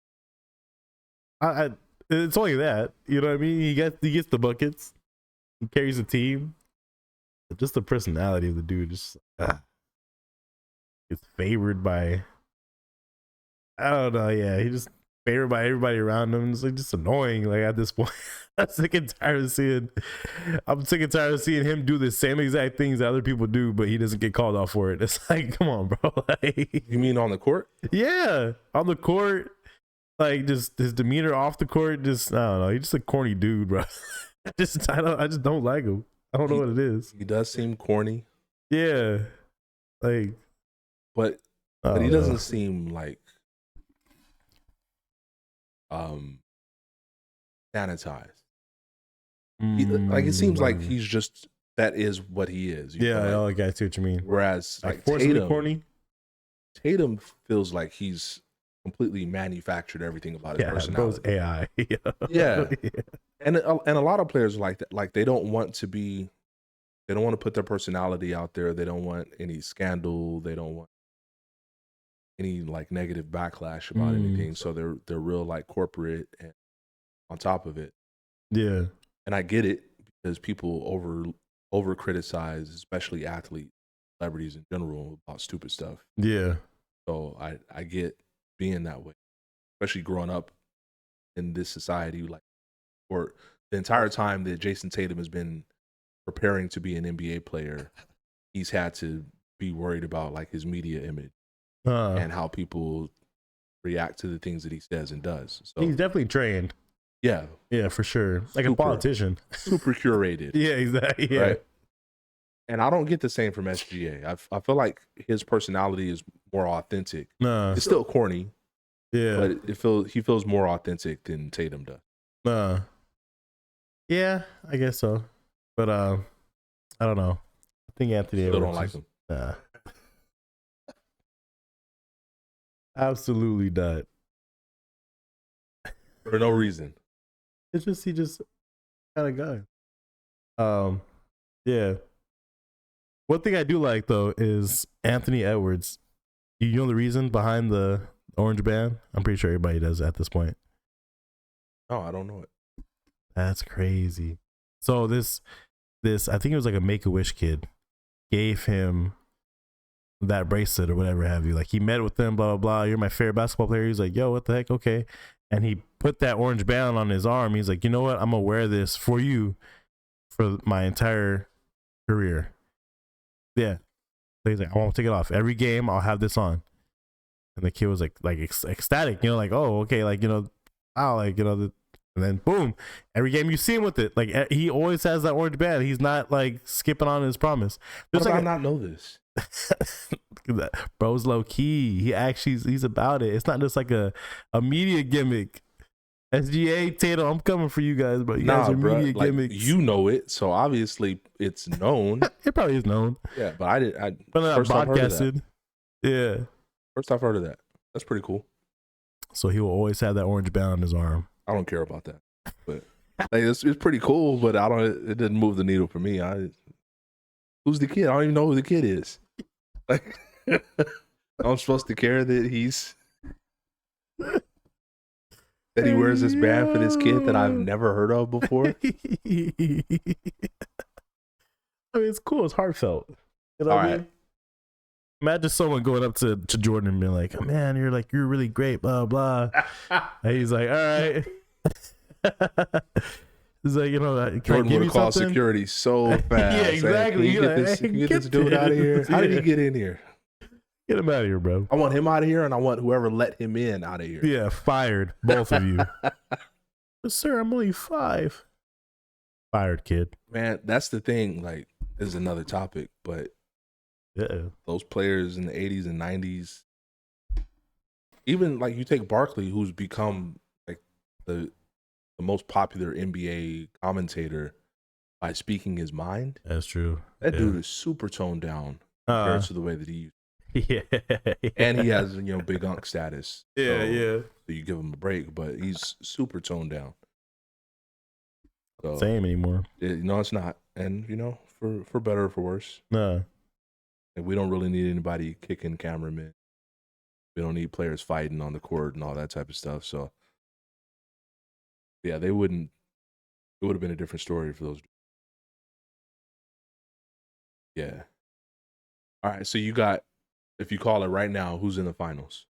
I it's only that, you know what I mean? He gets the buckets, he carries the team. But just the personality of the dude just gets favored by, I don't know, yeah, he just favored by everybody around him. It's like just annoying. Like at this point, I'm sick and tired of seeing him do the same exact things that other people do, but he doesn't get called out for it. It's like, come on, bro. Like, You mean on the court? yeah, on the court, like just his demeanor off the court, just I don't know. He's just a corny dude, bro. I just don't like him. I don't know what it is. He does seem corny. Yeah, like, but he doesn't seem like sanitized. Like it seems like he's just, that is what he is. Yeah, I see what you mean. Whereas like forcibly corny. Tatum feels like he's completely manufactured everything about his personality. Bro's AI. Yeah. And a lot of players are like that. Like they don't want to put their personality out there. They don't want any scandal. They don't want any like negative backlash about anything. So they're real like corporate and on top of it. Yeah. And I get it because people over criticize, especially athletes, celebrities in general, about stupid stuff. Yeah. So I get being that way, especially growing up in this society, like for the entire time that Jason Tatum has been preparing to be an NBA player, he's had to be worried about like his media image and how people react to the things that he says and does. So he's definitely trained. Yeah. Yeah, for sure. Like a politician. Super curated. Yeah, exactly. Yeah. Right? And I don't get the same from SGA. I feel like his personality is more authentic. It's still corny. Yeah. But he feels more authentic than Tatum does. Yeah, I guess so. But I don't know. I think Anthony still don't like him. Absolutely not. For no reason. It's just he just kind of guy. Yeah. One thing I do like though is Anthony Edwards. You know the reason behind the orange band? I'm pretty sure everybody does at this point. Oh, I don't know it. That's crazy. So this I think it was like a Make-A-Wish kid gave him that bracelet or whatever have you. Like he met with them, blah blah blah. You're my favorite basketball player. He's like, yo, what the heck? Okay. And he put that orange band on his arm. He's like, you know what? I'm gonna wear this for you for my entire career. Yeah. So he's like, I won't take it off. Every game I'll have this on. And the kid was like ecstatic, you know, like, oh, okay, like, you know, I'll like, you know, and then boom, every game you see him with it. Like he always has that orange band. He's not like skipping on his promise. How do I not know this? Bro's low key. He's about it. It's not just like a media gimmick. SGA Tatum, I'm coming for you guys, bro. You guys are media gimmicks. You know it, so obviously it's known. It probably is known. Yeah, but I didn't. But not podcasted. Yeah. First I've heard of that. That's pretty cool. So he will always have that orange band on his arm. I don't care about that, but like, it's pretty cool. But it didn't move the needle for me. Who's the kid? I don't even know who the kid is. Like, I'm supposed to care that he wears this band for this kid that I've never heard of before. I mean, it's cool. It's heartfelt. You know all what right. I mean? Imagine someone going up to Jordan and being like, oh, man, you're really great, blah, blah. And he's like, all right. He's like, you know, Jordan would have called security so fast. Yeah, exactly. Can you get this dude out of here? How did he get in here? Get him out of here, bro. I want him out of here, and I want whoever let him in out of here. Yeah, fired, both of you. But sir, I'm only 5. Fired, kid. Man, that's the thing. Like, this is another topic, but yeah, those players in the 80s and 90s, even like you take Barkley, who's become like the most popular NBA commentator by speaking his mind. That's true. That dude is super toned down compared to the way that he used. Yeah. And he has, big unk status. Yeah, yeah. So you give him a break, but he's super toned down. So Same anymore. it's not. And for better or for worse. Nah. And we don't really need anybody kicking cameramen. We don't need players fighting on the court and all that type of stuff. So yeah, it would have been a different story for those. Yeah. All right. So you got, if you call it right now, who's in the finals?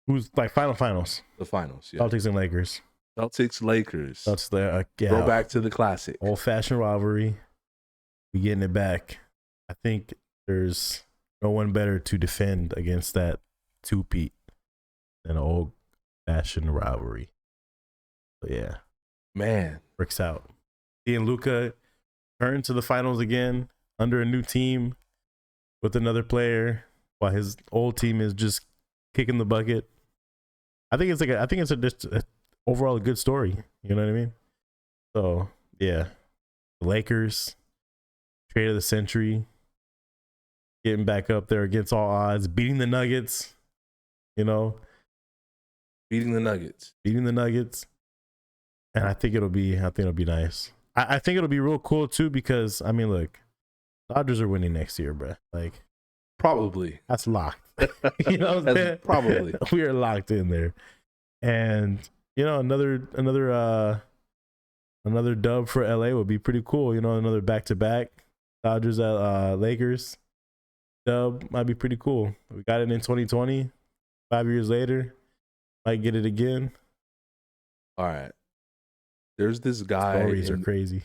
Who's like finals? The finals. Yeah. Celtics and Lakers. Celtics, Lakers. That's the Go back to the classic. Old fashioned rivalry. We getting it back. I think there's no one better to defend against that two-peat than an old fashioned rivalry. But yeah. Man. Works out. Seeing Luka turn to the finals again under a new team with another player while his old team is just kicking the bucket. I think it's just overall a good story. You know what I mean? So yeah, the Lakers, trade of the century, getting back up there against all odds, beating the Nuggets. Beating the Nuggets, and I think it'll be nice. I think it'll be real cool too because I mean, look, Dodgers are winning next year, bro. Like, probably that's locked. You know what I'm saying? Probably. We are locked in there. And another dub for LA would be pretty cool. Another back-to-back Dodgers at Lakers dub might be pretty cool. We got it in 2020. 5 years later, might get it again. All right. There's this guy. Stories are crazy.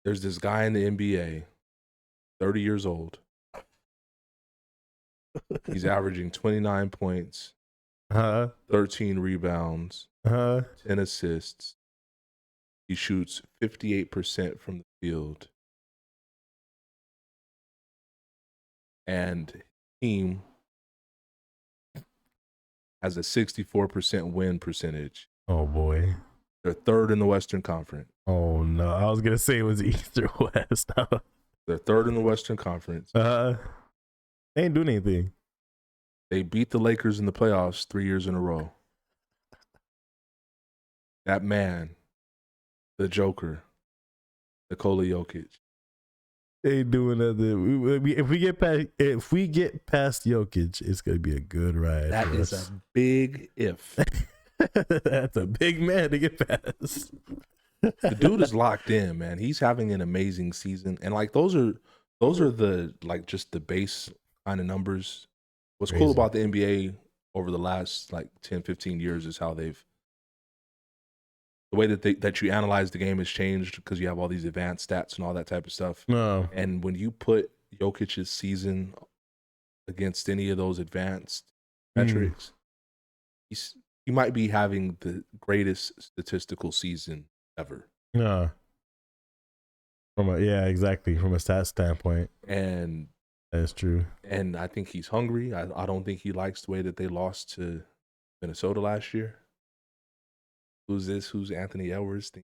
There's this guy in the NBA, 30 years old. He's averaging 29 points, 13 rebounds, 10 assists. He shoots 58% from the field. And team has a 64% win percentage. Oh, boy. They're third in the Western Conference. Oh, no. I was going to say it was East or West. They're third in the Western Conference. They ain't doing anything. They beat the Lakers in the playoffs 3 years in a row. That man, the Joker, Nikola Jokic. They ain't doing nothing. If we get past Jokic, it's gonna be a good ride. That is a big if. That's a big man to get past. The dude is locked in, man. He's having an amazing season, and like those are the like just the base kind of numbers. What's cool about the NBA over the last like 10, 15 years is how the way that you analyze the game has changed because you have all these advanced stats and all that type of stuff. No. And when you put Jokic's season against any of those advanced metrics, he might be having the greatest statistical season ever. Yeah. Exactly. From a stat standpoint. And that's true. And I think he's hungry. I don't think he likes the way that they lost to Minnesota last year. Who's this? Who's Anthony Edwards? Think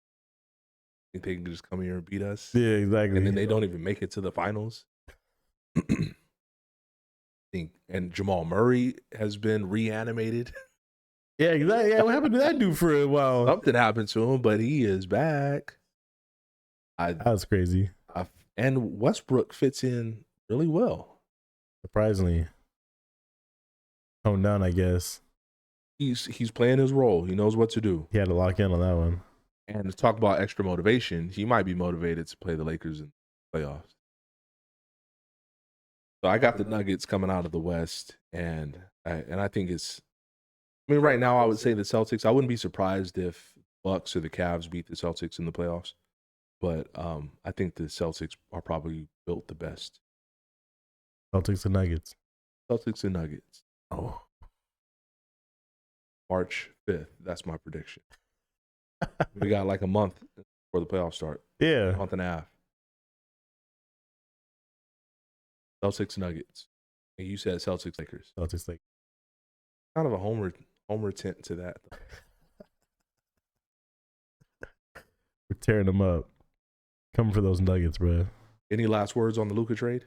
they can just come here and beat us? Yeah, exactly. And then they don't even make it to the finals. And Jamal Murray has been reanimated. Yeah, exactly. Yeah, what happened to that dude for a while? Something happened to him, but he is back. That was crazy. And Westbrook fits in really well. Surprisingly. Toned down, I guess. He's playing his role. He knows what to do. He had to lock in on that one. And to talk about extra motivation, he might be motivated to play the Lakers in the playoffs. So I got the Nuggets coming out of the West, and I think it's. I mean, right now I would say the Celtics. I wouldn't be surprised if Bucks or the Cavs beat the Celtics in the playoffs, but I think the Celtics are probably built the best. Celtics and Nuggets. Celtics and Nuggets. Oh. March 5th. That's my prediction. We got like a month before the playoffs start. Yeah. A month and a half. Celtics Nuggets. And you said Celtics Lakers. Celtics Lakers. Kind of a homer tint to that. We're tearing them up. Coming for those Nuggets, bro. Any last words on the Luka trade?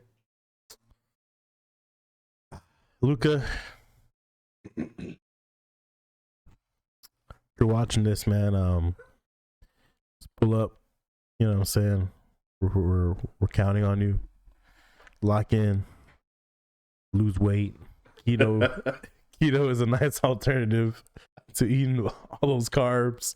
Luka, you're watching this, man. Just pull up. You know what I'm saying? We're counting on you. Lock in. Lose weight. Keto is a nice alternative to eating all those carbs.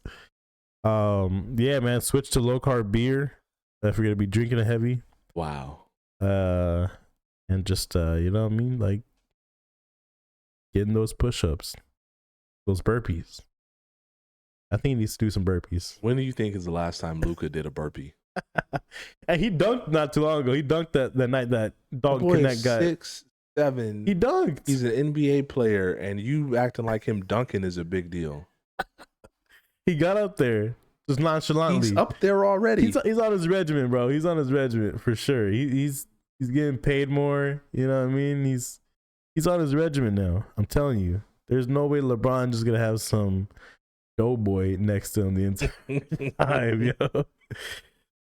Yeah, man. Switch to low carb beer if you're gonna be drinking a heavy. Wow. And just you know what I mean, like getting those push-ups, those burpees. I think he needs to do some burpees. When do you think is the last time Luka did a burpee? And he dunked not too long ago. He dunked that night that dog connect guy. 6'7". He dunked. He's an NBA player, and you acting like him dunking is a big deal. He got up there just nonchalantly. He's up there already. He's on his regimen, bro. He's on his regimen for sure. He's getting paid more. You know what I mean? He's on his regimen now. I'm telling you. There's no way LeBron just gonna have some doughboy next to him the entire time, yo.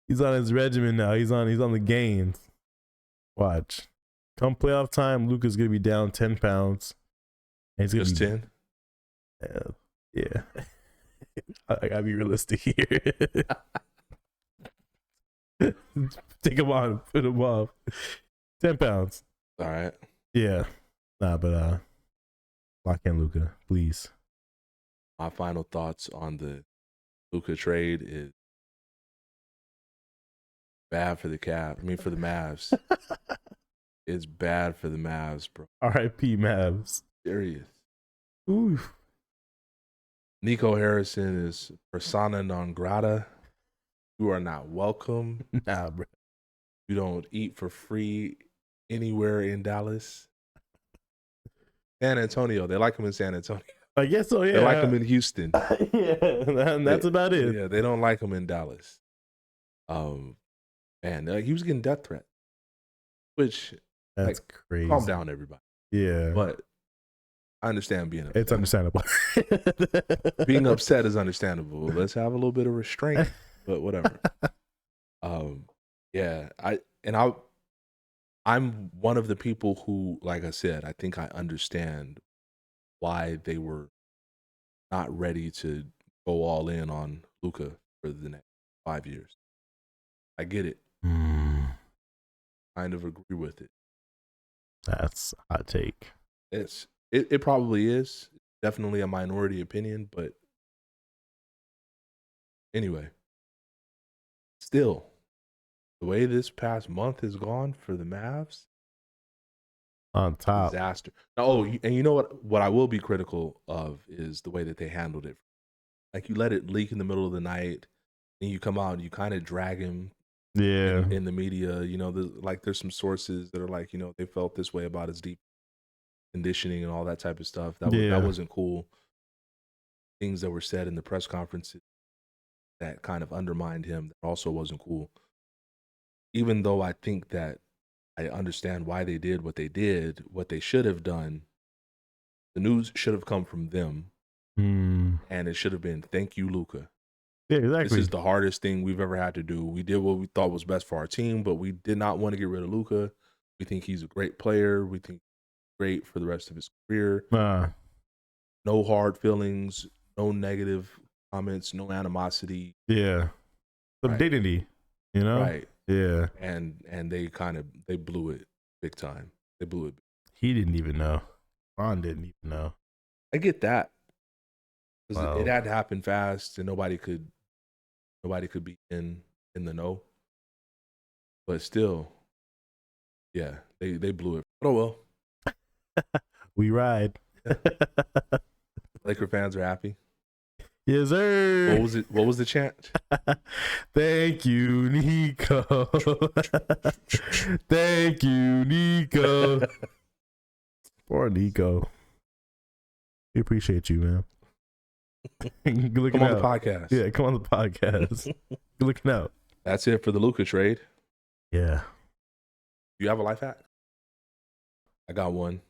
He's on his regimen now. He's on the gains. Watch. Come playoff time, Luka's gonna be down 10 pounds. And he's gonna just be 10? Yeah. I gotta be realistic here. Take him on, put him off. 10 pounds. All right. Yeah. Nah, but lock in Luka, please. My final thoughts on the Luka trade is bad for the for the Mavs. It's bad for the Mavs, bro. R.I.P. Mavs. Serious. Oof. Nico Harrison is persona non grata. You are not welcome. Nah, bro. You don't eat for free anywhere in Dallas. San Antonio. They like him in San Antonio. I guess so, yeah. They like him in Houston. Yeah, and that's about it. Yeah, they don't like him in Dallas. Man, he was getting death threat. Which, that's crazy. Calm down, everybody. Yeah. But I understand being upset. It's understandable. Being upset is understandable. Let's have a little bit of restraint, but whatever. Yeah, I'm one of the people who, like I said, I think I understand why they were not ready to go all in on Luka for the next 5 years. I get it. Kind of agree with it. That's a hot take. It probably is. Definitely a minority opinion, but anyway. Still, the way this past month has gone for the Mavs, on top. Disaster. Oh, and you know what I will be critical of is the way that they handled it. Like, you let it leak in the middle of the night, and you come out and you kind of drag him. Yeah. In the media, you know, there's some sources that are like, you know, they felt this way about his deep conditioning and all that type of stuff. That wasn't cool. Things that were said in the press conferences that kind of undermined him, that also wasn't cool. Even though I think that I understand why they did what they did, what they should have done, the news should have come from them. And it should have been, thank you, Luka. Yeah, exactly. This is the hardest thing we've ever had to do. We did what we thought was best for our team, but we did not want to get rid of Luka. We think he's a great player. We think he's great for the rest of his career. No hard feelings, no negative comments, no animosity. Yeah. Some right. dignity, you know? Right. Yeah. And they blew it big time. They blew it. He didn't even know. Ron didn't even know. I get that. Wow. It had to happen fast, and nobody could be in the know. But still, yeah, they blew it. But oh well. We ride. Laker fans are happy. Yes, sir. What was the chant? Thank you, Nico. Thank you, Nico. Poor Nico. We appreciate you, man. Come on the podcast. Yeah, come on the podcast. You're looking out. That's it for the Luka trade. Yeah. Do you have a life hack? I got one.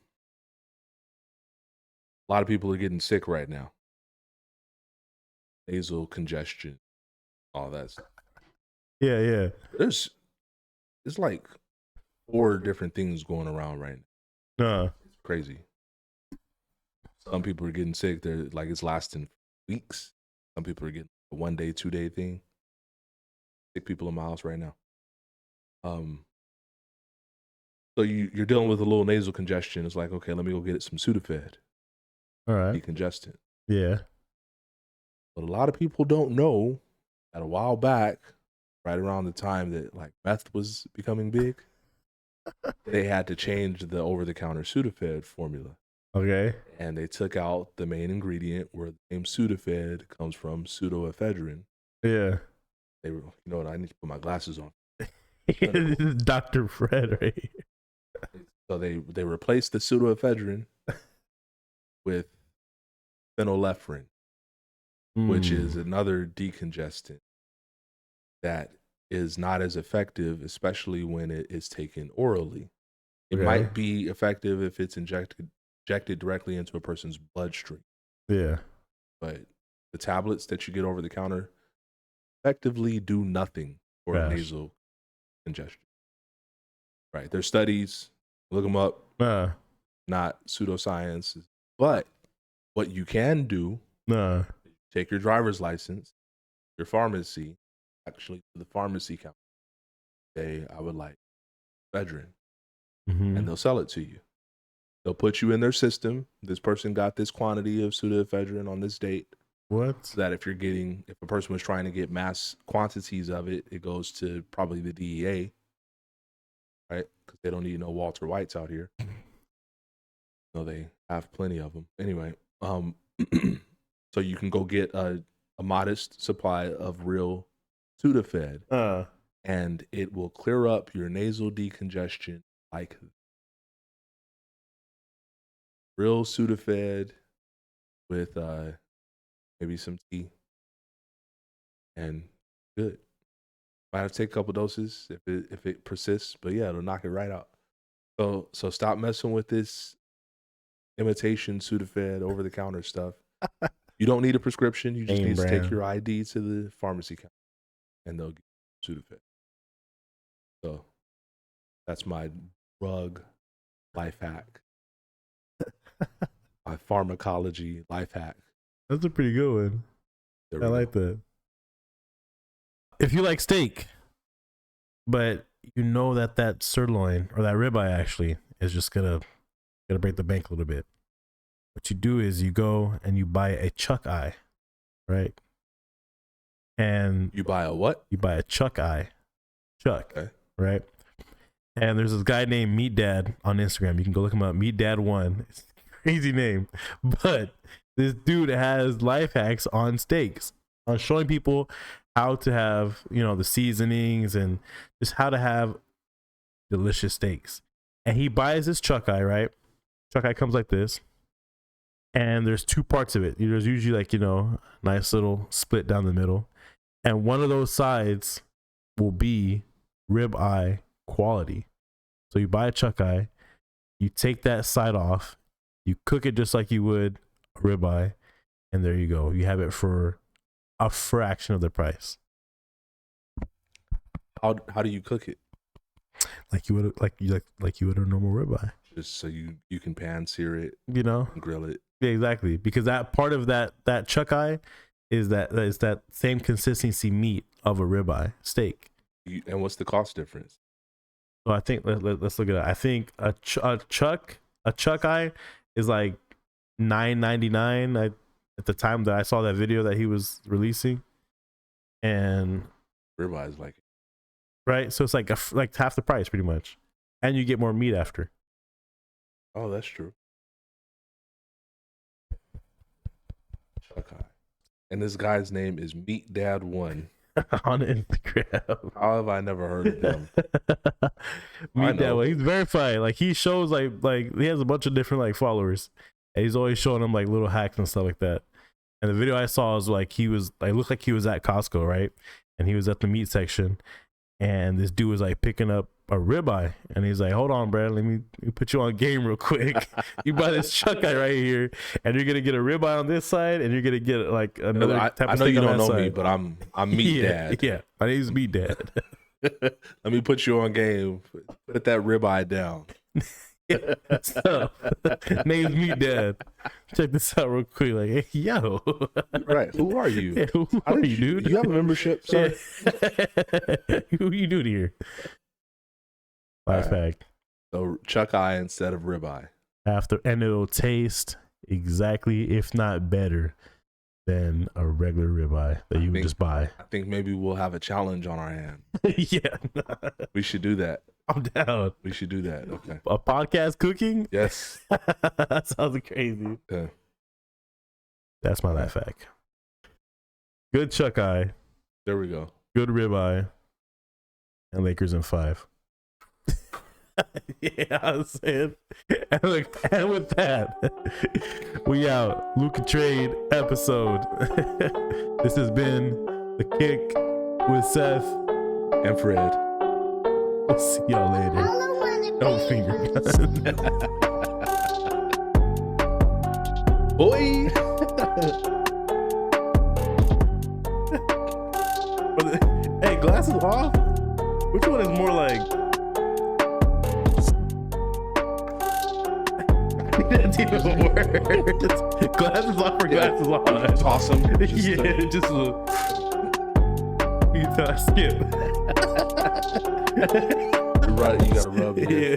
A lot of people are getting sick right now. Nasal congestion, all that stuff. Yeah. There's like 4 different things going around right now. crazy. Some people are getting sick. They're like it's lasting weeks. Some people are getting a 1 day, 2 day thing. Sick people in my house right now. So you're dealing with a little nasal congestion. It's like, okay, let me go get some Sudafed. All right. Decongestant. Yeah. But a lot of people don't know that a while back, right around the time that like meth was becoming big, they had to change the over-the-counter Sudafed formula. Okay. And they took out the main ingredient where the name Sudafed comes from, pseudoephedrine. Yeah. They were, you know what? I need to put my glasses on. This is Dr. Fred right here. So they replaced the pseudoephedrine with phenylephrine, which is another decongestant that is not as effective, especially when it is taken orally. It might be effective if it's injected directly into a person's bloodstream. Yeah. But the tablets that you get over the counter effectively do nothing for nasal congestion. Right. There's studies, look them up, not pseudoscience. But what you can do, take your driver's license, your pharmacy, actually to the pharmacy counter, say, I would like ephedrine, and they'll sell it to you. They'll put you in their system. This person got this quantity of pseudoephedrine on this date. What? So that if a person was trying to get mass quantities of it, it goes to probably the DEA, right? Because they don't need no Walter Whites out here. No, they have plenty of them. Anyway, so you can go get a modest supply of real Sudafed, and it will clear up your nasal decongestion like real Sudafed with maybe some tea, and good. Might have to take a couple doses if it persists, but yeah, it'll knock it right out. So stop messing with this imitation Sudafed over the counter stuff. You don't need a prescription. You just need to take your ID to the pharmacy counter, and they'll give you Sudafed. So that's my drug life hack. My pharmacology life hack. That's a pretty good one. I like that. If you like steak, but you know that sirloin or that ribeye actually is just gonna break the bank a little bit, what you do is you go and you buy a chuck eye, right? And you buy a what? You buy a chuck eye, okay. Right? And there's this guy named Meat Dad on Instagram. You can go look him up. Meat Dad 1. It's a crazy name, but this dude has life hacks on steaks, on showing people how to have, the seasonings and just how to have delicious steaks. And he buys this chuck eye, right? Chuck eye comes like this. And there's two parts of it. There's usually like, nice little split down the middle. And one of those sides will be rib eye quality. So you buy a chuck eye, you take that side off, you cook it just like you would a rib eye, and there you go. You have it for a fraction of the price. How do you cook it? Like you would like you would a normal rib eye. Just so you can pan sear it, and grill it. Yeah, exactly. Because that part of that chuck eye is that same consistency meat of a ribeye steak. And what's the cost difference? So I think let's look at it. I think a chuck eye is like $9.99 at the time that I saw that video that he was releasing, and ribeye is like right. So it's like half the price pretty much, and you get more meat after. Oh, that's true. Chuck eye. And this guy's name is Meat Dad 1 on Instagram. How have I never heard of him? Meat Dad 1. He's verified. Like he shows like he has a bunch of different like followers, and he's always showing them like little hacks and stuff like that. And the video I saw was like looked like he was at Costco, right? And he was at the meat section, and this dude was like picking up a ribeye, and he's like, "Hold on, Brad, let me put you on game real quick. You buy this chuck eye right here, and you're gonna get a ribeye on this side, and you're gonna get like another type of steak on that side." I know you don't know me, but I'm Meat Dad. Yeah, my name's Meat Dad. Let me put you on game. Put that ribeye down. So, name's Meat Dad. Check this out real quick. Like, hey, yo. Right. Who are you? Yeah, who are you, dude? You have a membership, sir? Yeah. Who you doing here? Life hack. So chuck eye instead of ribeye. And it'll taste exactly, if not better, than a regular ribeye that you would just buy. I think maybe we'll have a challenge on our hand. Yeah. We should do that. I'm down. We should do that. Okay. A podcast cooking? Yes. That sounds crazy. Yeah. That's my life hack. Good chuck eye. There we go. Good ribeye. And Lakers in 5. Yeah, I'm saying. And look, and with that, we out. Luka trade episode. This has been The Kick with Seth and Fred. We'll see y'all later. No finger gun. Boy. Hey, glasses off? Which one is more like? That's even worse. Glasses off or glasses on? It's awesome. Yeah, just you thought skip. You're right. You gotta rub it. Yeah.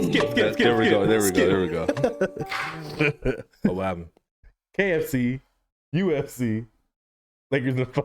Skip. There we go. Oh, what happened? KFC, UFC, Lakers in 5.